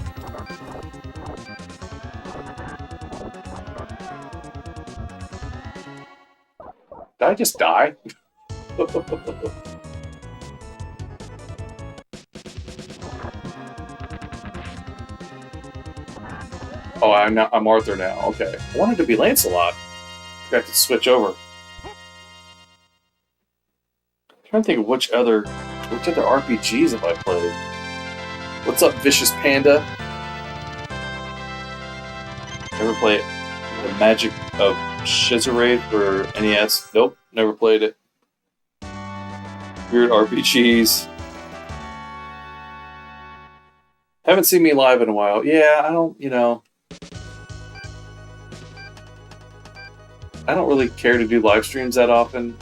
Did I just die? Oh, I'm Arthur now. Okay. I wanted to be Lancelot. Got to switch over. I'm trying to think of which other RPGs have I played. What's up, Vicious Panda? Never played The Magic of Shizarade for NES. Nope, never played it. Weird RPGs. Haven't seen me live in a while. Yeah, I don't really care to do live streams that often.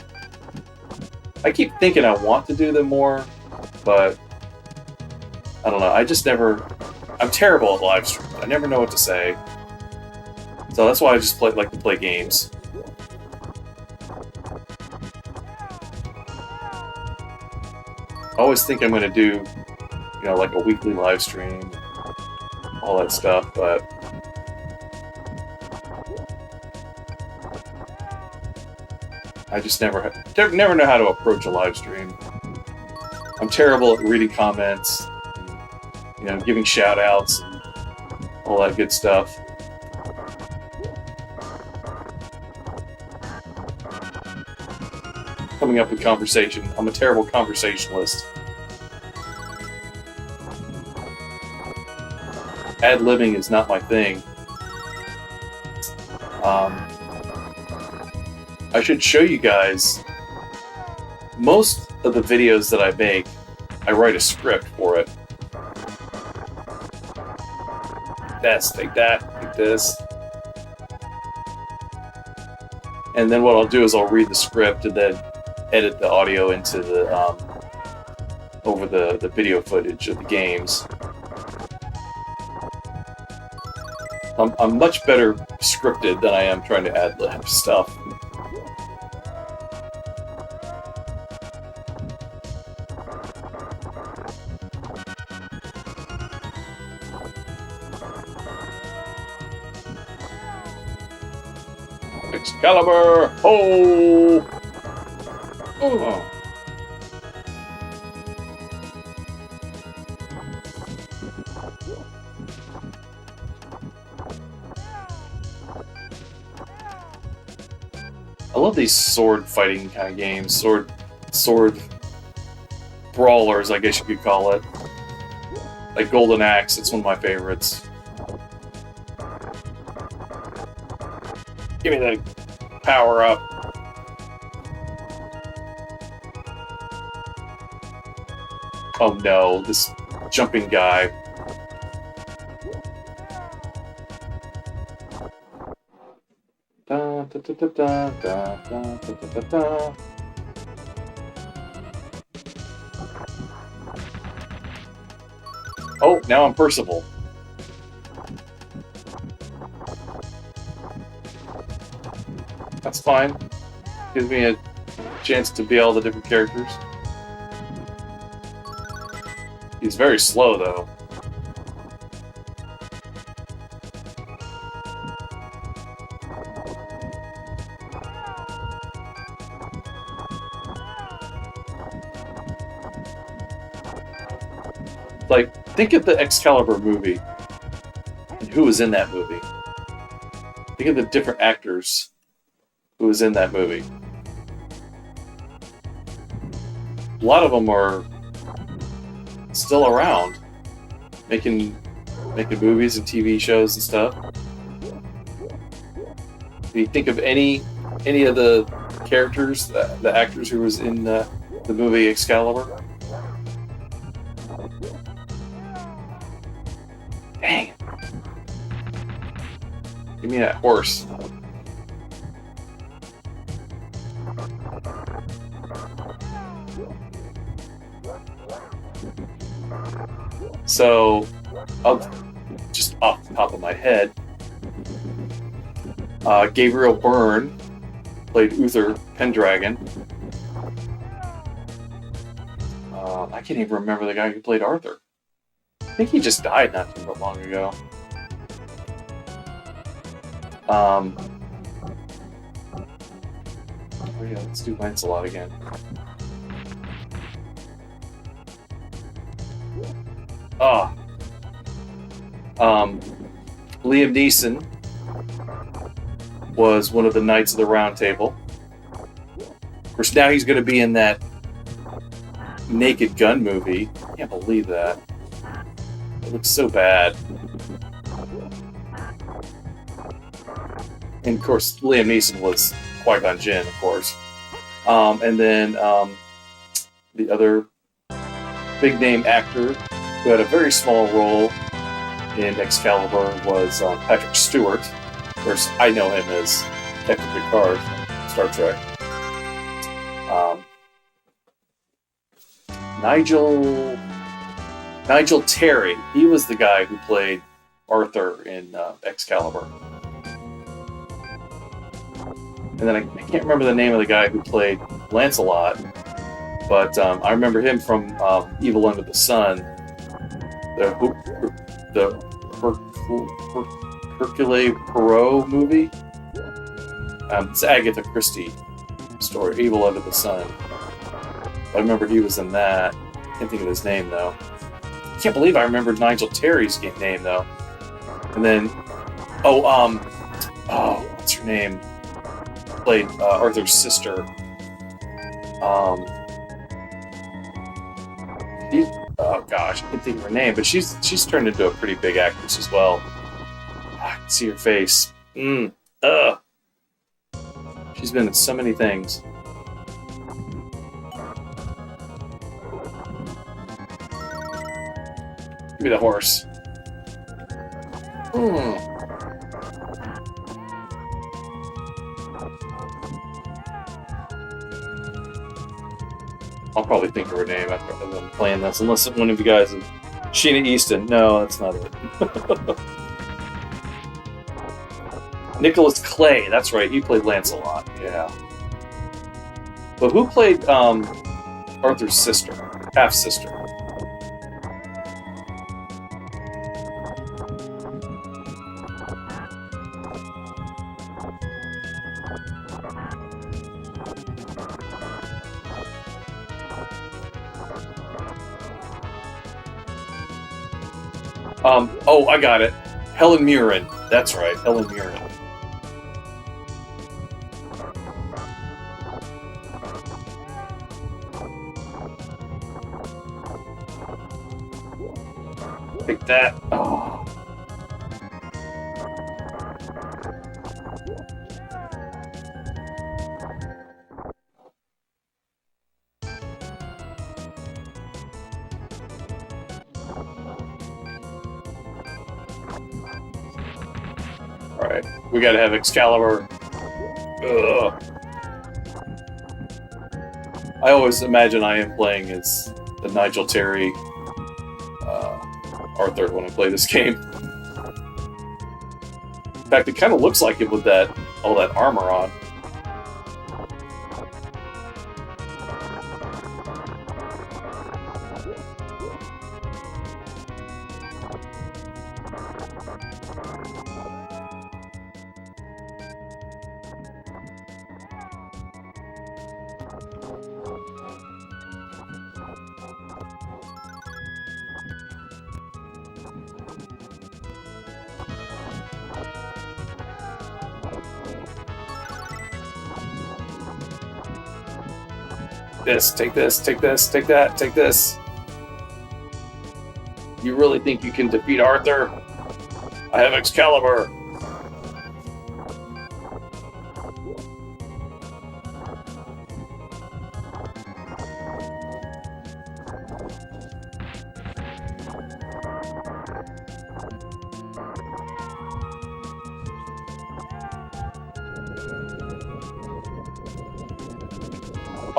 I keep thinking I want to do them more, but I don't know. I just never... I'm terrible at live streams. I never know what to say. So that's why I just like to play games. I always think I'm going to do, like a weekly live stream, all that stuff, but I just never know how to approach a live stream. I'm terrible at reading comments, giving shout outs and all that good stuff. Coming up with conversation. I'm a terrible conversationalist. Ad-libbing is not my thing. I should show you guys, most of the videos that I make, I write a script for it. Take that, like this. And then what I'll do is I'll read the script and then edit the audio into the over the video footage of the games. I'm much better scripted than I am trying to ad-lib stuff. Excalibur! Oh! Oh! I love these sword fighting kind of games. Sword brawlers, I guess you could call it. Like Golden Axe, it's one of my favorites. Give me that power up. Oh no, this jumping guy. Da, da, da, da, da, da, da, da, da. Oh, now I'm Percival. That's fine. Gives me a chance to be all the different characters. He's very slow, though. Like, think of the Excalibur movie and who was in that movie. Think of the different actors who was in that movie. A lot of them are still around, making movies and TV shows and stuff. Can you think of any of the characters, the actors who was in the movie Excalibur? Dang. Give me that horse. So, just off the top of my head, Gabriel Byrne played Uther Pendragon. I can't even remember the guy who played Arthur. I think he just died not too long ago. Oh yeah, let's do Lancelot again. Liam Neeson was one of the Knights of the Round Table. Of course, now he's going to be in that Naked Gun movie. I can't believe that. It looks so bad. And of course, Liam Neeson was Qui-Gon Jinn, of course. And then the other big name actor who had a very small role in Excalibur was Patrick Stewart. Of course, I know him as Captain Picard from Star Trek. Nigel Terry. He was the guy who played Arthur in Excalibur. And then I can't remember the name of the guy who played Lancelot, but I remember him from Evil Under the Sun, the Hercule Poirot movie. It's Agatha Christie story, Evil Under the Sun. I remember he was in that. Can't think of his name though. I can't believe I remembered Nigel Terry's name though. And then, what's her name? Played Arthur's sister. Oh gosh, I can't think of her name, but she's turned into a pretty big actress as well. I can see her face. She's been in so many things. Give me the horse. I'll probably think of her name after I'm playing this, unless one of you guys is Sheena Easton. No, that's not it. Nicholas Clay, that's right, he played Lancelot, yeah. But who played Arthur's sister, half-sister? I got it. Helen Mirren. That's right, Helen Mirren. Take that. Oh. Alright, we gotta have Excalibur. Ugh. I always imagine I am playing as the Nigel Terry Arthur when I play this game. In fact, it kind of looks like it with all that armor on. this, take this, take this, take that, take this. You really think you can defeat Arthur? I have Excalibur.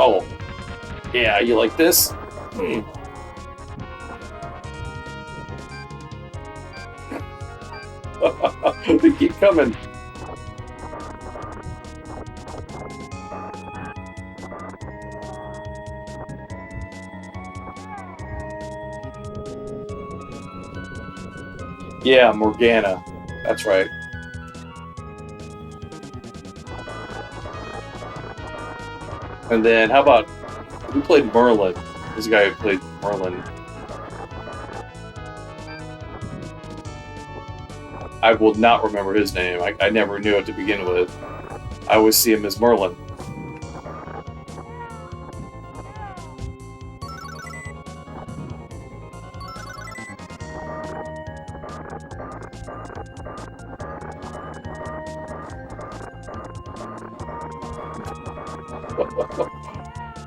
Oh, yeah, you like this? They keep coming. Yeah, Morgana. That's right. And then, how about, who played Merlin? This guy who played Merlin. I will not remember his name. I never knew it to begin with. I always see him as Merlin.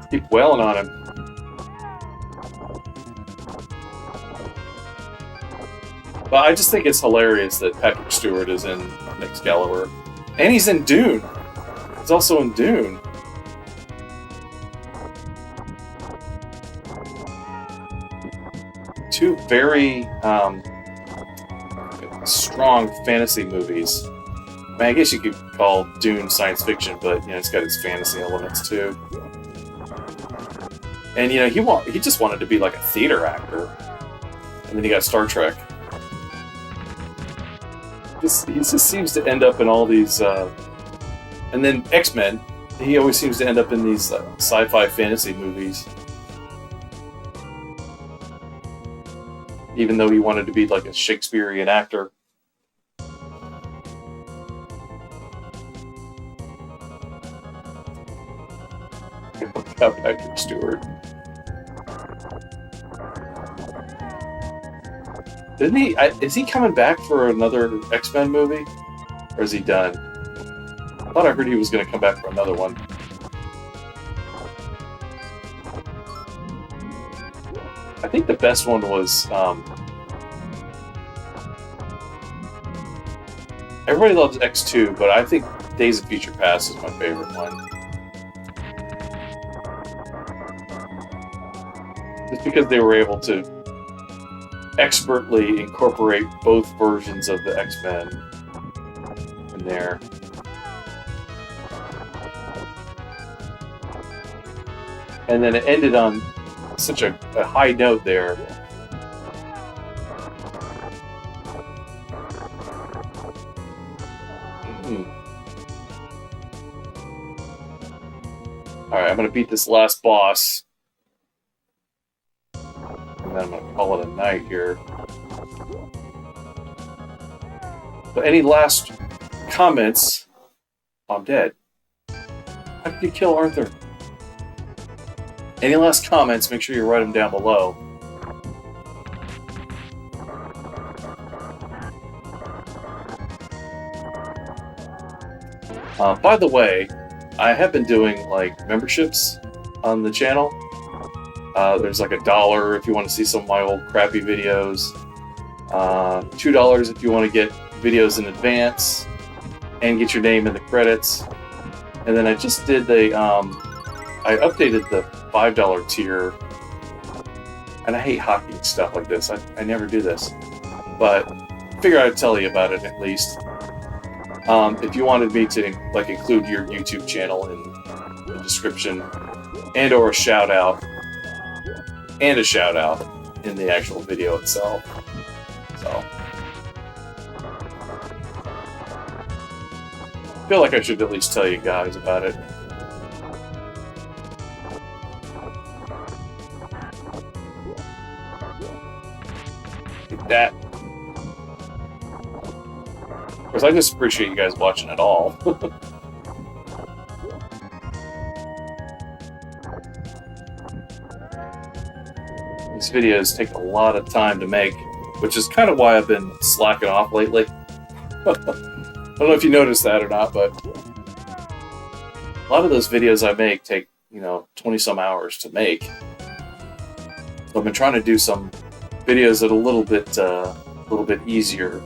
Keep wailing on him. But I just think it's hilarious that Patrick Stewart is in Excalibur. And he's in Dune. He's also in Dune. Two very strong fantasy movies. I mean, I guess you could call Dune science fiction, but it's got its fantasy elements too. And he just wanted to be like a theater actor, and then he got Star Trek. He just seems to end up in all these, and then X-Men. He always seems to end up in these sci-fi fantasy movies, even though he wanted to be like a Shakespearean actor. Patrick Stewart. Isn't he? Is he coming back for another X-Men movie, or is he done? I thought I heard he was going to come back for another one. I think the best one was. Everybody loves X2, but I think Days of Future Past is my favorite one. Just because they were able to expertly incorporate both versions of the X-Men in there. And then it ended on such a high note there. Alright, I'm going to beat this last boss. And then I'm going to call it a night here. But any last comments? I'm dead. How did you kill Arthur? Any last comments, make sure you write them down below. By the way, I have been doing like memberships on the channel. There's like $1 if you want to see some of my old crappy videos. $2 if you want to get videos in advance and get your name in the credits. And then I just did I updated the $5 tier. And I hate hockey and stuff like this. I never do this. But I figured I'd tell you about it at least. If you wanted me to like include your YouTube channel in the description and or a shout out in the actual video itself. So I feel like I should at least tell you guys about it. Like that. Of course, I just appreciate you guys watching it all. videos take a lot of time to make, which is kind of why I've been slacking off lately. I don't know if you noticed that or not, but a lot of those videos I make take, 20 some hours to make. So I've been trying to do some videos that are a little bit easier.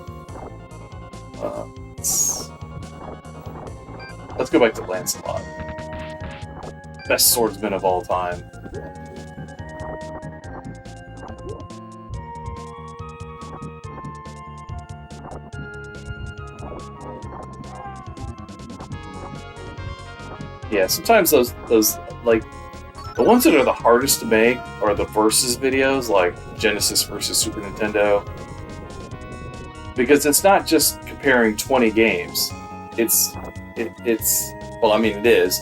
Let's go back to Lancelot. Best swordsman of all time. Yeah, sometimes those like the ones that are the hardest to make are the versus videos, like Genesis versus Super Nintendo, because it's not just comparing 20 games. It's well, I mean it is,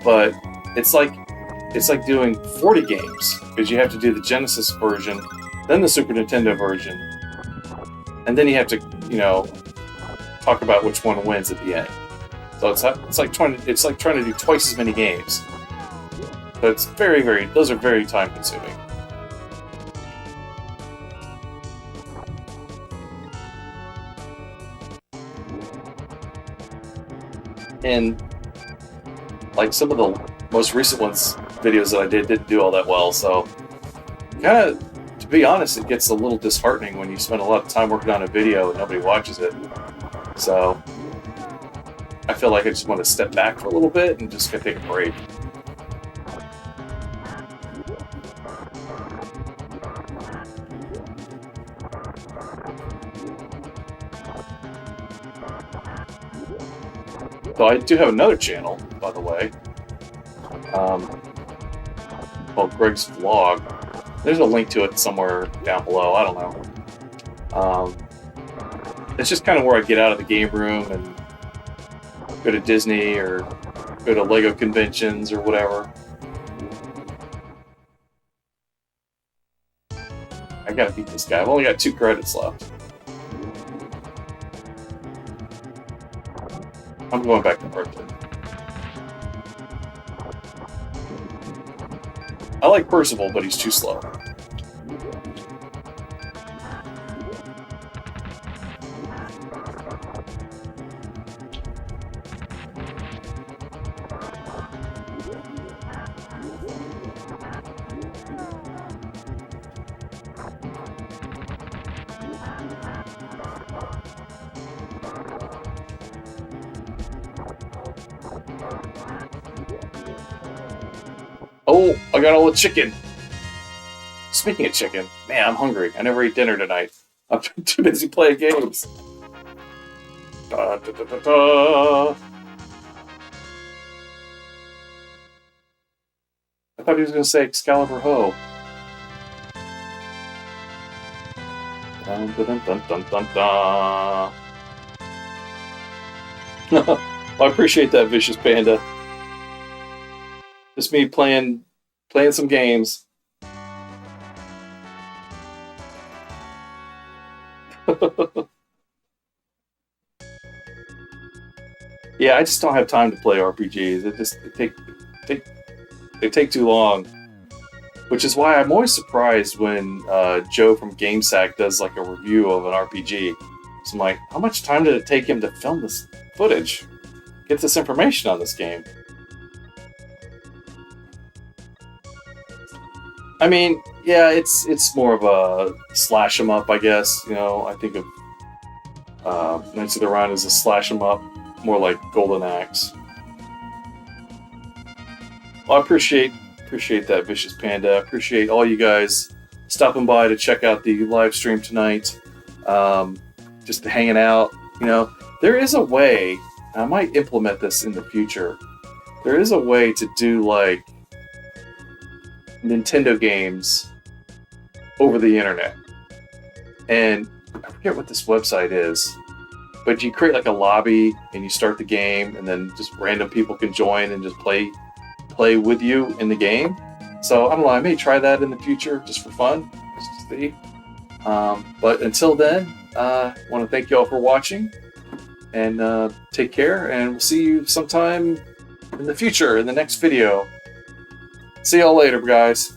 but it's like doing 40 games because you have to do the Genesis version, then the Super Nintendo version, and then you have to talk about which one wins at the end. So it's like trying to do twice as many games. But it's those are very time consuming. And like some of the most recent videos that I didn't do all that well, so kind of, to be honest, it gets a little disheartening when you spend a lot of time working on a video and nobody watches it. So I feel like I just want to step back for a little bit and just take a break. So I do have another channel, by the way, called Greg's Vlog. There's a link to it somewhere down below. I don't know. It's just kind of where I get out of the game room and go to Disney or go to Lego conventions or whatever. I gotta beat this guy. I've only got 2 credits left. I'm going back to Berkeley. I like Percival, but he's too slow. Oh, I got all the chicken. Speaking of chicken, man, I'm hungry. I never ate dinner tonight. I'm too busy playing games. Da, da, da, da, da. I thought he was going to say Excalibur Ho. Dun, dun, dun, dun, dun, dun. Well, I appreciate that, Vicious Panda. Just me playing some games. Yeah, I just don't have time to play RPGs. They take too long. Which is why I'm always surprised when Joe from GameSack does like a review of an RPG. So I'm like, how much time did it take him to film this footage? Get this information on this game? I mean, yeah, it's more of a slash 'em up, I guess. I think of Knights of the Round as a slash 'em up, more like Golden Axe. Well, I appreciate that, Vicious Panda. I appreciate all you guys stopping by to check out the live stream tonight. Just hanging out. There is a way, and I might implement this in the future. There is a way to do like Nintendo games over the internet. And I forget what this website is, but you create like a lobby and you start the game, and then just random people can join and just play with you in the game. So I don't know, I may try that in the future just for fun, just to see. But until then, I want to thank you all for watching, and take care, and we'll see you sometime in the future in the next video. See y'all later, guys.